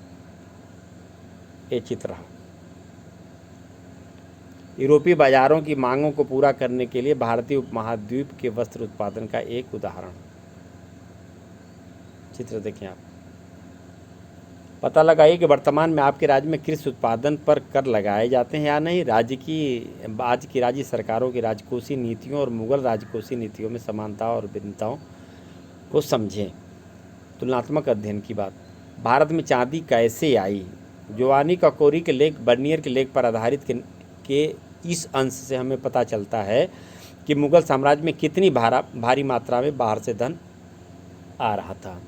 ये चित्र। यूरोपीय बाजारों की मांगों को पूरा करने के लिए भारतीय उपमहाद्वीप के वस्त्र उत्पादन का एक उदाहरण। चित्र देखें आप। पता लगाइए कि वर्तमान में आपके राज्य में कृषि उत्पादन पर कर लगाए जाते हैं या नहीं। आज की राज्य सरकारों की राजकोषीय नीतियों और मुगल राजकोषीय नीतियों में समानताओं और भिन्नताओं को समझें। तुलनात्मक अध्ययन की बात। भारत में चांदी कैसे आई? जोवानी ककोरी के लेख, बर्नियर के लेख पर आधारित के इस अंश से हमें पता चलता है कि मुगल साम्राज्य में कितनी भारी मात्रा में बाहर से धन आ रहा था।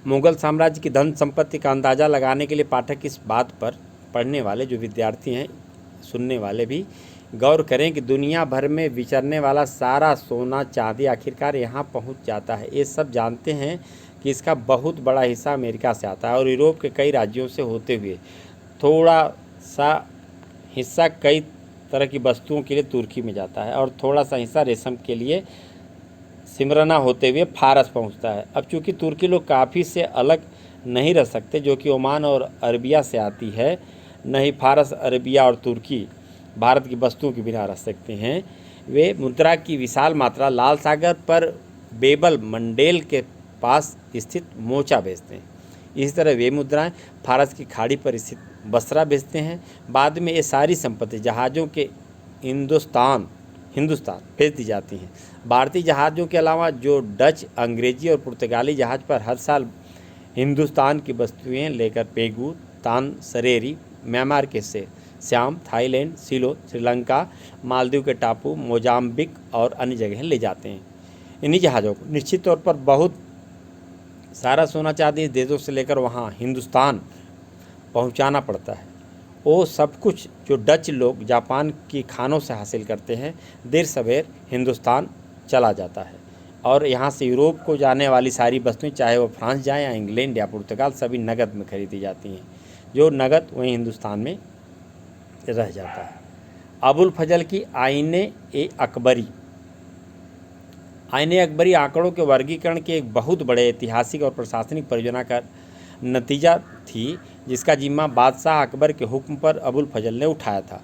मुगल साम्राज्य की धन संपत्ति का अंदाज़ा लगाने के लिए पाठक इस बात पर, पढ़ने वाले जो विद्यार्थी हैं, सुनने वाले भी गौर करें कि दुनिया भर में विचरने वाला सारा सोना चांदी आखिरकार यहाँ पहुँच जाता है। ये सब जानते हैं कि इसका बहुत बड़ा हिस्सा अमेरिका से आता है और यूरोप के कई राज्यों से होते हुए थोड़ा सा हिस्सा कई तरह की वस्तुओं के लिए तुर्की में जाता है और थोड़ा सा हिस्सा रेशम के लिए सिमरना होते हुए फारस पहुंचता है। अब चूंकि तुर्की लोग काफ़ी से अलग नहीं रह सकते, जो कि ओमान और अरबिया से आती है, नहीं फारस, अरबिया और तुर्की भारत की वस्तुओं के बिना रह सकते हैं। वे मुद्रा की विशाल मात्रा लाल सागर पर बेबल मंडेल के पास स्थित मोचा भेजते हैं। इसी तरह वे मुद्राएं फारस की खाड़ी पर स्थित बसरा भेजते हैं। बाद में ये सारी संपत्ति जहाज़ों के हिंदुस्तान भेज दी जाती हैं। भारतीय जहाज़ों के अलावा जो डच, अंग्रेजी और पुर्तगाली जहाज़ पर हर साल हिंदुस्तान की वस्तुएं लेकर पेगू, तानसरेरी, म्यांमार के से श्याम, थाईलैंड, सिलो, श्रीलंका, मालदीव के टापू, मोजाम्बिक और अन्य जगह ले जाते हैं। इन्हीं जहाज़ों को निश्चित तौर पर बहुत सारा सोना चांदी इस देशों से लेकर वहाँ हिंदुस्तान पहुँचाना पड़ता है। वो सब कुछ जो डच लोग जापान की खानों से हासिल करते हैं, देर सवेर हिंदुस्तान चला जाता है और यहाँ से यूरोप को जाने वाली सारी वस्तुएं, चाहे वो फ्रांस जाए या इंग्लैंड या पुर्तगाल, सभी नगद में खरीदी जाती हैं। जो नगद वहीं हिंदुस्तान में रह जाता है। अबुल फजल की आईन-ए-अकबरी आंकड़ों के वर्गीकरण के एक बहुत बड़े ऐतिहासिक और प्रशासनिक परियोजना का नतीजा थी, जिसका जिम्मा बादशाह अकबर के हुक्म पर अबुल फजल ने उठाया था।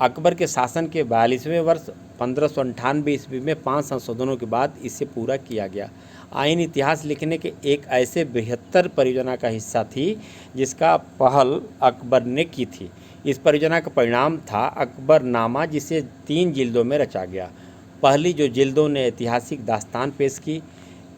अकबर के शासन के 42वें वर्ष 1598 ईस्वी में 5 संशोधनों के बाद इसे पूरा किया गया। आइन इतिहास लिखने के एक ऐसे बृहत्तर परियोजना का हिस्सा थी जिसका पहल अकबर ने की थी। इस परियोजना का परिणाम था अकबरनामा, जिसे 3 जिल्दों में रचा गया। पहली जो जिल्दों ने ऐतिहासिक दास्तान पेश की।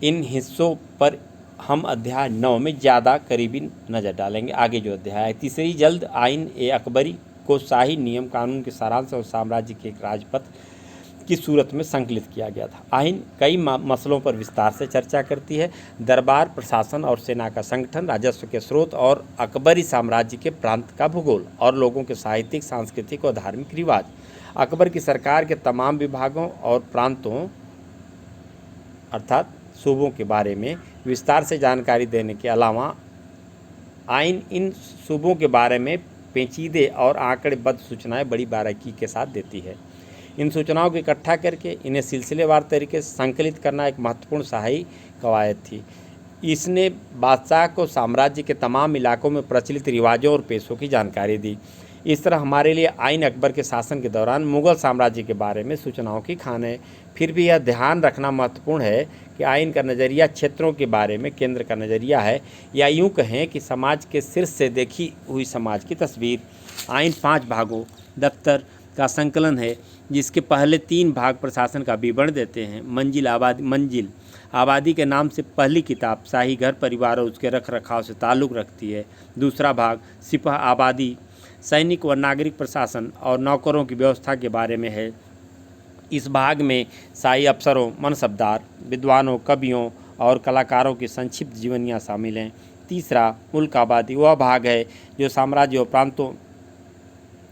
इन हिस्सों पर हम अध्याय 9 में ज़्यादा करीबी नज़र डालेंगे। आगे जो अध्याय है, तीसरी जल्द आइन-ए-अकबरी को शाही नियम कानून के सारांश और साम्राज्य के एक राजपथ की सूरत में संकलित किया गया था। आइन कई मसलों पर विस्तार से चर्चा करती है। दरबार, प्रशासन और सेना का संगठन, राजस्व के स्रोत और अकबरी साम्राज्य के प्रांत का भूगोल और लोगों के साहित्यिक, सांस्कृतिक और धार्मिक रिवाज। अकबर की सरकार के तमाम विभागों और प्रांतों अर्थात सूबों के बारे में विस्तार से जानकारी देने के अलावा आइन इन सूबों के बारे में पेचीदे और आंकड़ेबद्ध सूचनाएं बड़ी बारीकी के साथ देती है। इन सूचनाओं को इकट्ठा करके इन्हें सिलसिलेवार तरीके से संकलित करना एक महत्वपूर्ण शाही कवायद थी। इसने बादशाह को साम्राज्य के तमाम इलाकों में प्रचलित रिवाजों और पेशों की जानकारी दी। इस तरह हमारे लिए आइन अकबर के शासन के दौरान मुगल साम्राज्य के बारे में सूचनाओं की खान है। फिर भी यह ध्यान रखना महत्वपूर्ण है कि आइन का नज़रिया क्षेत्रों के बारे में केंद्र का नज़रिया है, या यूँ कहें कि समाज के शीर्ष से देखी हुई समाज की तस्वीर। आइन 5 भागों दफ्तर का संकलन है, जिसके पहले 3 भाग प्रशासन का विवरण देते हैं। मंजिल आबादी के नाम से पहली किताब शाही घर परिवार और उसके रख रखाव से ताल्लुक़ रखती है। दूसरा भाग सिपाह आबादी, सैनिक व नागरिक प्रशासन और नौकरों की व्यवस्था के बारे में है। इस भाग में शाही अफसरों, मनसबदार, विद्वानों, कवियों और कलाकारों की संक्षिप्त जीवनियाँ शामिल हैं। तीसरा मुल्क आबादी वह भाग है जो साम्राज्य और प्रांतों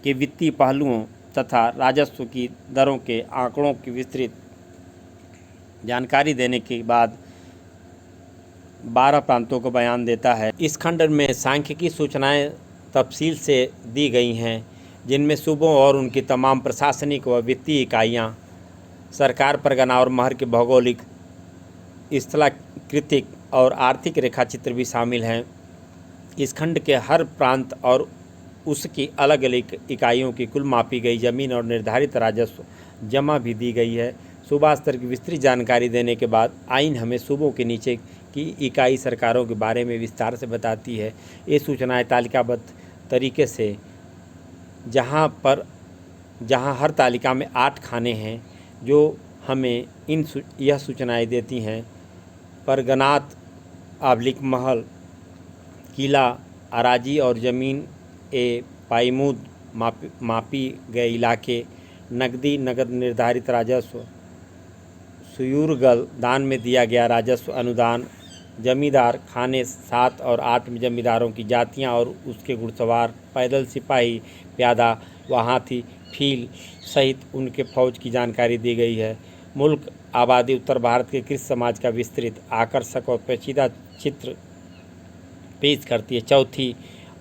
के वित्तीय पहलुओं तथा राजस्व की दरों के आंकड़ों की विस्तृत जानकारी देने के बाद 12 प्रांतों को बयान देता है। इस खंड में सांख्यिकी सूचनाएं तफसील से दी गई हैं। जिनमें सूबों और उनकी तमाम प्रशासनिक व वित्तीय इकाइयाँ, सरकार, परगना और महर के भौगोलिक, स्थलाकृतिक और आर्थिक रेखाचित्र भी शामिल हैं। इस खंड के हर प्रांत और उसकी अलग अलग इकाइयों की कुल मापी गई जमीन और निर्धारित राजस्व जमा भी दी गई है। सूबा स्तर की विस्तृत जानकारी देने के बाद आइन हमें सूबों के नीचे की इकाई सरकारों के बारे में विस्तार से बताती है। ये सूचनाएं तालिकाबद्ध तरीके से जहां हर तालिका में 8 खाने हैं जो हमें यह सूचनाएं देती हैं। परगनात, महल, किला, अराजी और ज़मीन ए पाइमूद, मापी गए इलाके, नगद निर्धारित राजस्व, सुयूरगल, दान में दिया गया राजस्व, अनुदान, जमींदार, खाने 7 और 8 जमींदारों की जातियां और उसके घुड़सवार, पैदल सिपाही, प्यादा व हाथी, फील सहित उनके फौज की जानकारी दी गई है। मुल्क, आबादी उत्तर भारत के कृषि समाज का विस्तृत, आकर्षक और पेचीदा चित्र पेश करती है। चौथी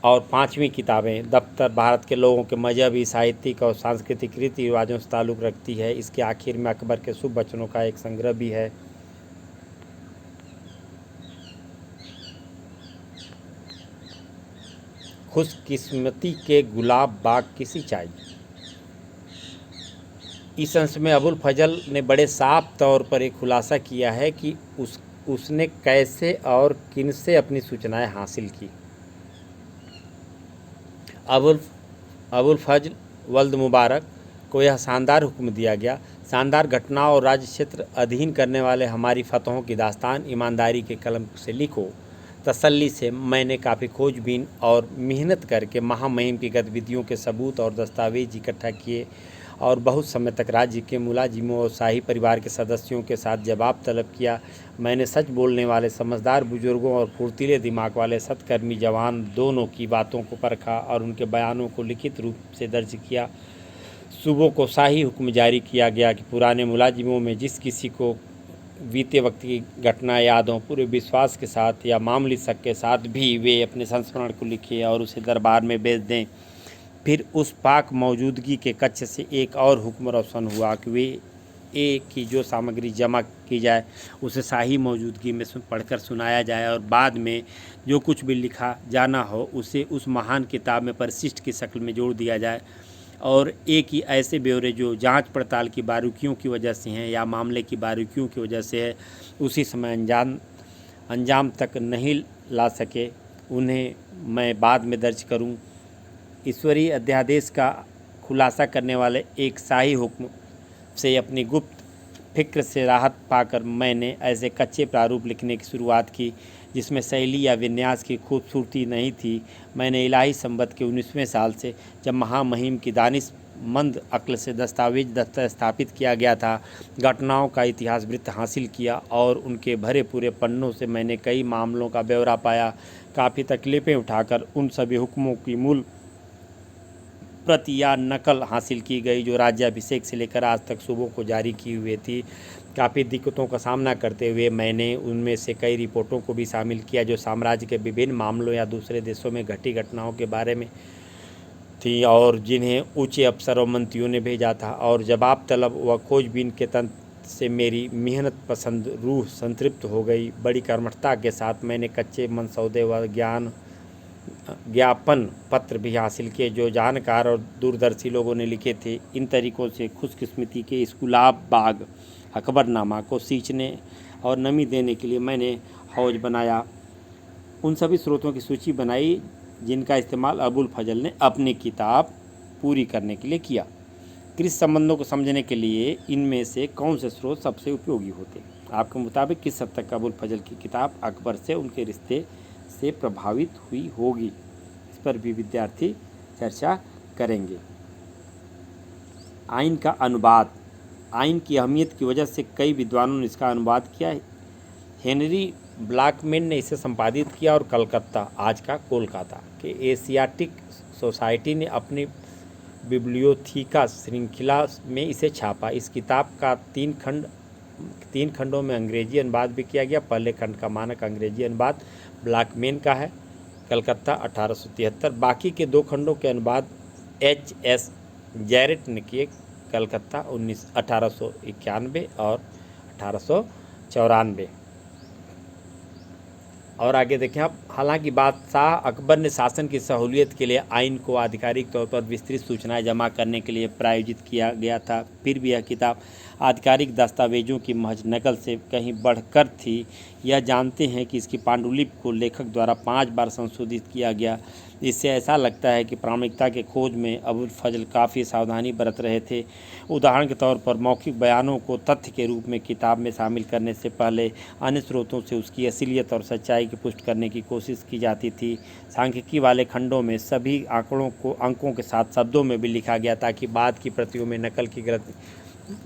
और 5वीं किताबें दफ्तर भारत के लोगों के मजहबी, साहित्यिक और सांस्कृतिक रीति रिवाजों से ताल्लुक़ रखती है। इसके आखिर में अकबर के शुभ वचनों का एक संग्रह भी है। खुशकिस्मती के गुलाब बाग की सिंचाई। इस अंश में अबुल फजल ने बड़े साफ तौर पर एक खुलासा किया है कि उसने कैसे और किनसे अपनी सूचनाएं हासिल की। अबुल फजल वल्द मुबारक को यह शानदार हुक्म दिया गया, शानदार घटनाओं और राज्य क्षेत्र अधीन करने वाले हमारी फतहों की दास्तान ईमानदारी के कलम से लिखो। तसल्ली से मैंने काफ़ी खोजबीन और मेहनत करके महामहिम की गतिविधियों के सबूत और दस्तावेज इकट्ठा किए और बहुत समय तक राज्य के मुलाजिमों और शाही परिवार के सदस्यों के साथ जवाब तलब किया। मैंने सच बोलने वाले समझदार बुजुर्गों और फुर्तीले दिमाग वाले सत्कर्मी जवान दोनों की बातों को परखा और उनके बयानों को लिखित रूप से दर्ज किया। सूबों को शाही हुक्म जारी किया गया कि पुराने मुलाजिमों में जिस किसी को बीते वक्त की घटना याद हो, पूरे विश्वास के साथ या मामूली शक के साथ भी वे अपने संस्मरण को लिखें और उसे दरबार में भेज दें। फिर उस पाक मौजूदगी के कक्ष से एक और हुक्म रोशन हुआ कि वे की जो सामग्री जमा की जाए उसे शाही मौजूदगी में पढ़कर सुनाया जाए और बाद में जो कुछ भी लिखा जाना हो उसे उस महान किताब में परिशिष्ट की शक्ल में जोड़ दिया जाए और एक ही ऐसे ब्यौरे जो जांच पड़ताल की बारीकियों की वजह से हैं या मामले की बारीकियों की वजह से है उसी समय अंजाम तक नहीं ला सके, उन्हें मैं बाद में दर्ज करूं। ईश्वरीय अध्यादेश का खुलासा करने वाले एक शाही हुक्म से अपनी गुप्त फिक्र से राहत पाकर मैंने ऐसे कच्चे प्रारूप लिखने की शुरुआत की जिसमें शैली या विन्यास की खूबसूरती नहीं थी। मैंने इलाही संबत के 19वें साल से, जब महामहिम की दानिशमंद अक्ल से दस्तावेज स्थापित किया गया था, घटनाओं का इतिहास वृत्त हासिल किया और उनके भरे पूरे पन्नों से मैंने कई मामलों का ब्यौरा पाया। काफ़ी तकलीफ़ें उठाकर उन सभी हुक्मों की मूल प्रति या नकल हासिल की गई जो राज्याभिषेक से लेकर आज तक सूबों को जारी की हुई थी। काफ़ी दिक्कतों का सामना करते हुए मैंने उनमें से कई रिपोर्टों को भी शामिल किया जो साम्राज्य के विभिन्न मामलों या दूसरे देशों में घटी घटनाओं के बारे में थी और जिन्हें ऊंचे अफसर और मंत्रियों ने भेजा था। और जवाब तलब व खोजबीन के तंत्र से मेरी मेहनत पसंद रूह संतृप्त हो गई। बड़ी कर्मठता के साथ मैंने कच्चे मनसौदे व ज्ञापन पत्र भी हासिल किए जो जानकार और दूरदर्शी लोगों ने लिखे थे। इन तरीक़ों से खुशकिस्मती के इस गुलाब बाग अकबरनामा को सींचने और नमी देने के लिए मैंने हौज बनाया। उन सभी स्रोतों की सूची बनाई जिनका इस्तेमाल अबुल फजल ने अपनी किताब पूरी करने के लिए किया। कृषि संबंधों को समझने के लिए इनमें से कौन से स्रोत सबसे उपयोगी होते? आपके मुताबिक किस हद तक अबुल फजल की किताब अकबर से उनके रिश्ते से प्रभावित हुई होगी, इस पर भी विद्यार्थी चर्चा करेंगे। आइन का अनुवाद। आइन की अहमियत की वजह से कई विद्वानों ने इसका अनुवाद किया। हेनरी ब्लैकमैन ने इसे संपादित किया और कलकत्ता, आज का कोलकाता, के एशियाटिक सोसाइटी ने अपनी बिब्लियोथीका श्रृंखला में इसे छापा। इस किताब का तीन खंडों में अंग्रेजी अनुवाद भी किया गया। पहले खंड का मानक अंग्रेजी अनुवाद ब्लैकमैन का है, कलकत्ता 1873। बाकी के 2 खंडों के अनुवाद H.S. जैरेट ने किए, कलकत्ता 1891 और 1894। और आगे देखें आप, हालांकि बादशाह अकबर ने शासन की सहूलियत के लिए आइन को आधिकारिक तौर पर विस्तृत सूचनाएं जमा करने के लिए प्रायोजित किया गया था, फिर भी यह किताब आधिकारिक दस्तावेजों की महज नकल से कहीं बढ़कर थी। यह जानते हैं कि इसकी पांडुलिपि को लेखक द्वारा 5 बार संशोधित किया गया। इससे ऐसा लगता है कि प्रामाणिकता के खोज में अबुल फजल काफ़ी सावधानी बरत रहे थे। उदाहरण के तौर पर मौखिक बयानों को तथ्य के रूप में किताब में शामिल करने से पहले अन्य स्रोतों से उसकी असलियत और सच्चाई की पुष्टि करने की कोशिश की जाती थी। सांख्यिकी वाले खंडों में सभी आंकड़ों को अंकों के साथ शब्दों में भी लिखा गया ताकि बाद की प्रतियों में नकल की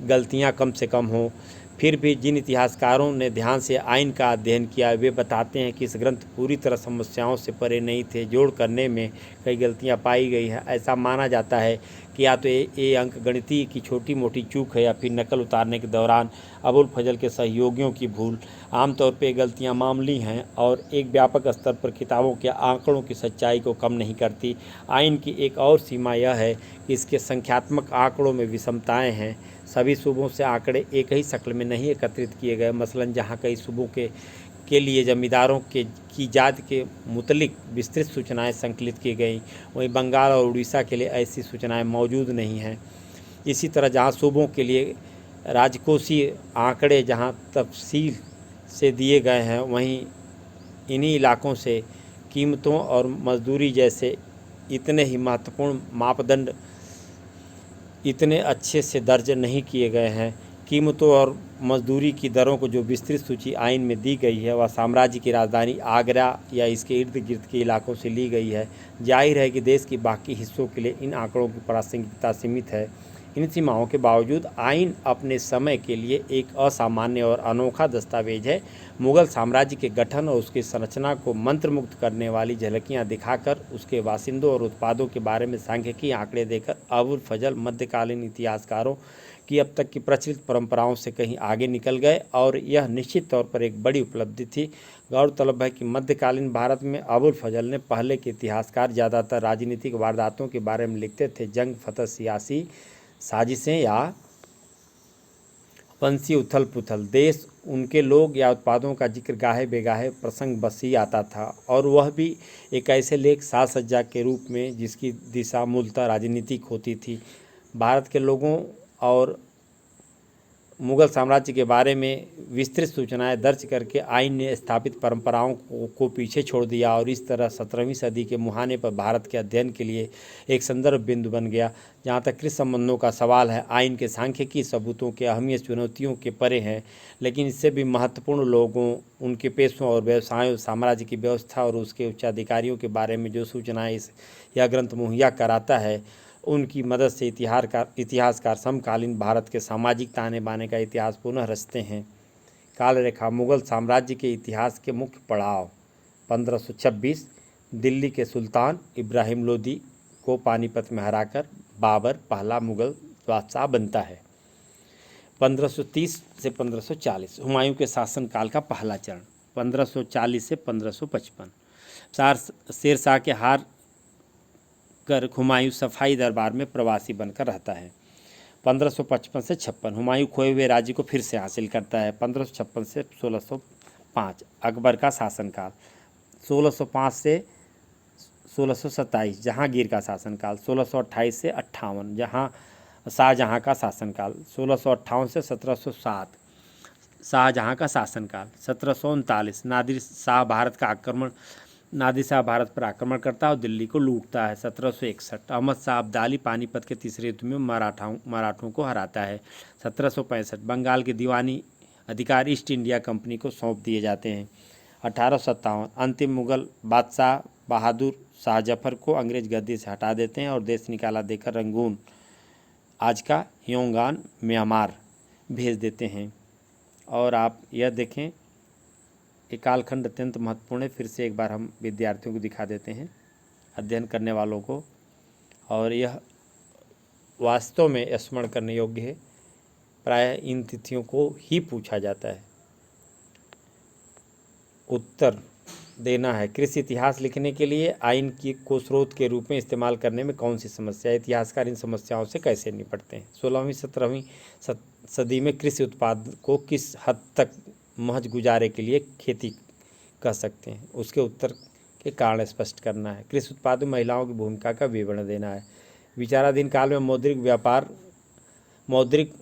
गलतियाँ कम से कम हों। फिर भी जिन इतिहासकारों ने ध्यान से आइन का अध्ययन किया वे बताते हैं कि इस ग्रंथ पूरी तरह समस्याओं से परे नहीं थे। जोड़ करने में कई गलतियां पाई गई हैं। ऐसा माना जाता है कि या तो ये अंक गणितीय की छोटी मोटी चूक है या फिर नकल उतारने के दौरान अबुल फजल के सहयोगियों की भूल। आमतौर पर गलतियां मामूली हैं और एक व्यापक स्तर पर किताबों के आंकड़ों की सच्चाई को कम नहीं करती। आइन की एक और सीमा यह है कि इसके संख्यात्मक आंकड़ों में विषमताएँ हैं। सभी सूबों से आंकड़े एक ही शक्ल में नहीं एकत्रित किए गए। मसलन जहां कई सूबों के लिए जमींदारों की जाति के मुतलिक विस्तृत सूचनाएं संकलित की गई, वहीं बंगाल और उड़ीसा के लिए ऐसी सूचनाएं मौजूद नहीं हैं। इसी तरह जहां सूबों के लिए राजकोषीय आंकड़े जहां तफसील से दिए गए हैं, वहीं इन्हीं इलाकों से कीमतों और मजदूरी जैसे इतने ही महत्वपूर्ण मापदंड इतने अच्छे से दर्ज नहीं किए गए हैं। कीमतों और मजदूरी की दरों को जो विस्तृत सूची आइन में दी गई है वह साम्राज्य की राजधानी आगरा या इसके इर्द गिर्द के इलाकों से ली गई है। जाहिर है कि देश के बाकी हिस्सों के लिए इन आंकड़ों की प्रासंगिकता सीमित है। इन सीमाओं के बावजूद आइन अपने समय के लिए एक असामान्य और अनोखा दस्तावेज है। मुगल साम्राज्य के गठन और उसकी संरचना को मंत्रमुग्ध करने वाली झलकियां दिखाकर उसके बासिंदों और उत्पादों के बारे में सांख्यिकी आंकड़े देकर अबुल फजल मध्यकालीन इतिहासकारों की अब तक की प्रचलित परंपराओं से कहीं आगे निकल गए और यह निश्चित तौर पर एक बड़ी उपलब्धि थी। गौरतलब है कि मध्यकालीन भारत में अबुल फजल ने पहले के इतिहासकार ज़्यादातर राजनीतिक वारदातों के बारे में लिखते थे। जंग, फतह, सियासी साजिशें या वंशीय उथल पुथल, देश, उनके लोग या उत्पादों का जिक्र गाहे बेगाहे प्रसंग बस ही आता था, और वह भी एक ऐसे लेख साज सज्जा के रूप में जिसकी दिशा मूलतः राजनीतिक होती थी। भारत के लोगों और मुगल साम्राज्य के बारे में विस्तृत सूचनाएं दर्ज करके आइन ने स्थापित परंपराओं को पीछे छोड़ दिया और इस तरह 17वीं सदी के मुहाने पर भारत के अध्ययन के लिए एक संदर्भ बिंदु बन गया। जहाँ तक कृषि संबंधों का सवाल है, आइन के सांख्यिकी सबूतों के अहमियत चुनौतियों के परे हैं, लेकिन इससे भी महत्वपूर्ण लोगों, उनके पेशों और व्यवसायों, साम्राज्य की व्यवस्था और उसके उच्चाधिकारियों के बारे में जो सूचनाएँ यह ग्रंथ मुहैया कराता है, उनकी मदद से इतिहासकार समकालीन भारत के सामाजिक ताने बाने का इतिहास पुनः रचते हैं। काल रेखा, मुगल साम्राज्य के इतिहास के मुख्य पड़ाव। 1526 दिल्ली के सुल्तान इब्राहिम लोदी को पानीपत में हराकर बाबर पहला मुगल बादशाह बनता है। 1530 से 1540 हुमायूं के शासनकाल का पहला चरण। 1540 से 1555 शेरशाह के हार कर हुमायूं सफाई दरबार में प्रवासी बनकर रहता है। 1555 से 56 हुमायूं खोए हुए राज्य को फिर से हासिल करता है। 1556 से 1605 अकबर का शासनकाल। 1605 से 1627 जहांगीर का शासनकाल। 1628 से 58 शाहजहां का शासनकाल। 1658 से 1707 शाहजहां का शासनकाल। 1739 नादिर शाह भारत पर आक्रमण करता है और दिल्ली को लूटता है। 1761 अहमद शाह अब्दाली पानीपत के तीसरे युद्ध में मराठों को हराता है। 1765 बंगाल के दीवानी अधिकार ईस्ट इंडिया कंपनी को सौंप दिए जाते हैं। 1857 अंतिम मुगल बादशाह बहादुर शाह जफर को अंग्रेज गद्दी से हटा देते हैं और देश निकाला देकर रंगून, आज का योंगान, म्यांमार भेज देते हैं। और आप यह देखें, ये कालखंड अत्यंत महत्वपूर्ण है। फिर से एक बार हम विद्यार्थियों को दिखा देते हैं, अध्ययन करने वालों को, और यह वास्तव में स्मरण करने योग्य है। प्रायः इन तिथियों को ही पूछा जाता है। उत्तर देना है। कृषि इतिहास लिखने के लिए आइन की को स्रोत के रूप में इस्तेमाल करने में कौन सी समस्या है? इतिहासकार इन समस्याओं से कैसे निपटते हैं? 16वीं 17वीं सदी में कृषि उत्पाद को किस हद तक महज गुजारे के लिए खेती कह सकते हैं? उसके उत्तर के कारण स्पष्ट करना है। कृषि उत्पाद में महिलाओं की भूमिका का विवरण देना है। विचाराधीन काल में मौद्रिक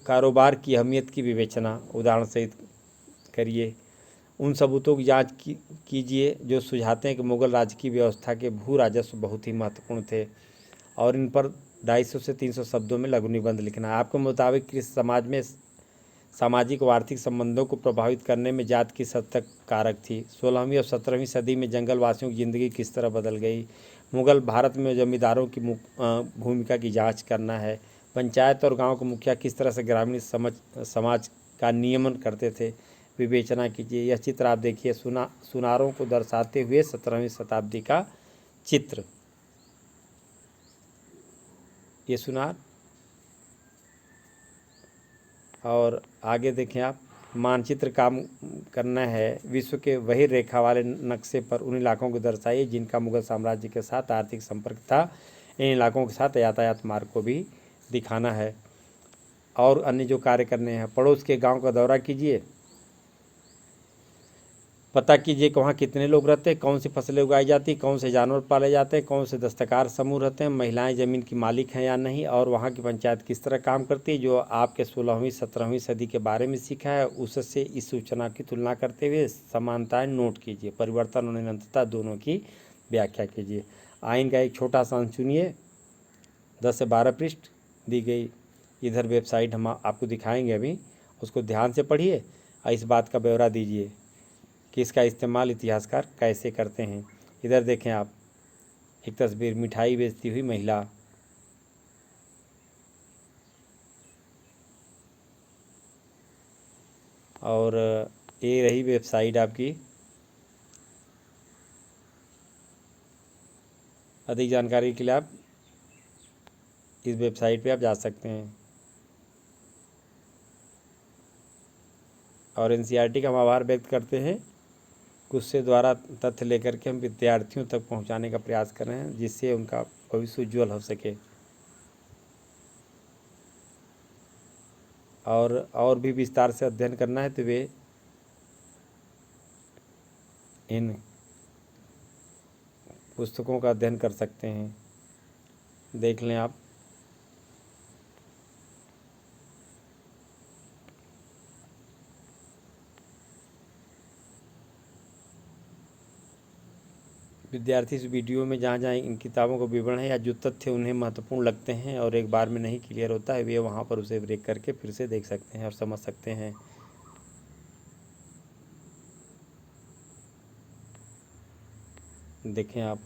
कारोबार की अहमियत की विवेचना उदाहरण सहित करिए। उन सबूतों की जांच कीजिए जो सुझाते हैं कि मुगल राज्य की व्यवस्था के भू राजस्व बहुत ही महत्वपूर्ण थे, और इन पर 250 से 300 शब्दों में लघु निबंध लिखना है। आपके मुताबिक कृषि समाज में सामाजिक व आर्थिक संबंधों को प्रभावित करने में जात किस हद तक कारक थी? 16वीं और 17वीं सदी में जंगल वासियों की ज़िंदगी किस तरह बदल गई? मुगल भारत में जमींदारों की भूमिका की जांच करना है। पंचायत और गांव के मुखिया किस तरह से ग्रामीण समाज का नियमन करते थे? विवेचना कीजिए। यह चित्र आप देखिए, सुनारों को दर्शाते हुए 17वीं शताब्दी का चित्र। ये सुनार, और आगे देखें आप, मानचित्र काम करना है। विश्व के वही रेखा वाले नक्शे पर उन इलाकों को दर्शाइए जिनका मुगल साम्राज्य के साथ आर्थिक संपर्क था। इन इलाकों के साथ यातायात मार्ग को भी दिखाना है और अन्य जो कार्य करने हैं। पड़ोस के गांव का दौरा कीजिए, पता कीजिए कि वहाँ कितने लोग रहते हैं, कौन सी फसलें उगाई जाती, कौन से जानवर पाले जाते हैं, कौन से दस्तकार समूह रहते हैं, महिलाएं ज़मीन की मालिक हैं या नहीं, और वहाँ की पंचायत किस तरह काम करती है। जो आपके 16वीं 17वीं सदी के बारे में सीखा है उससे इस सूचना की तुलना करते हुए समानताएं नोट कीजिए। परिवर्तन और निरंतरता दोनों की व्याख्या कीजिए। आइन का एक छोटा सा अंश चुनिए, 10 से 12 पृष्ठ दी गई इधर वेबसाइट हम आपको दिखाएंगे अभी, उसको ध्यान से पढ़िए और इस बात का ब्यौरा दीजिए कि इसका इस्तेमाल इतिहासकार कैसे करते हैं। इधर देखें आप, एक तस्वीर, मिठाई बेचती हुई महिला, और ये रही वेबसाइट आपकी। अधिक जानकारी के लिए आप इस वेबसाइट पे आप जा सकते हैं। और एनसीईआरटी का हम आभार व्यक्त करते हैं, उससे द्वारा तथ्य लेकर के हम विद्यार्थियों तक पहुंचाने का प्रयास कर रहे हैं जिससे उनका भविष्य उज्ज्वल हो सके। और भी विस्तार से अध्ययन करना है तो वे इन पुस्तकों का अध्ययन कर सकते हैं। देख लें आप। विद्यार्थी इस वीडियो में जहाँ जहाँ इन किताबों का विवरण है या जो तथ्य उन्हें महत्वपूर्ण लगते हैं और एक बार में नहीं क्लियर होता है, वे वहाँ पर उसे ब्रेक करके फिर से देख सकते हैं और समझ सकते हैं। देखें आप,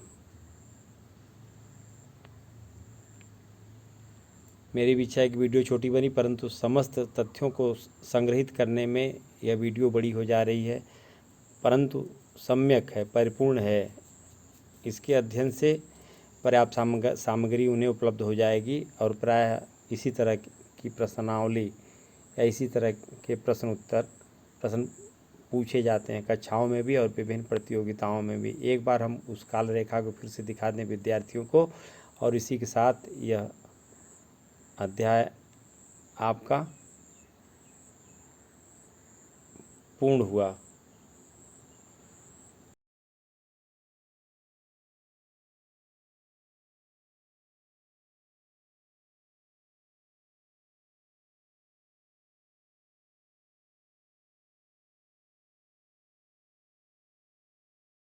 मेरी भी इच्छा है कि वीडियो छोटी बनी, परंतु समस्त तथ्यों को संग्रहित करने में यह वीडियो बड़ी हो जा रही है, परंतु सम्यक है, परिपूर्ण है। इसके अध्ययन से पर्याप्त सामग्री उन्हें उपलब्ध हो जाएगी और प्रायः इसी तरह की प्रश्नावली या इसी तरह के प्रश्न पूछे जाते हैं कक्षाओं में भी और विभिन्न प्रतियोगिताओं में भी। एक बार हम उस काल रेखा को फिर से दिखा दें विद्यार्थियों को, और इसी के साथ यह अध्याय आपका पूर्ण हुआ।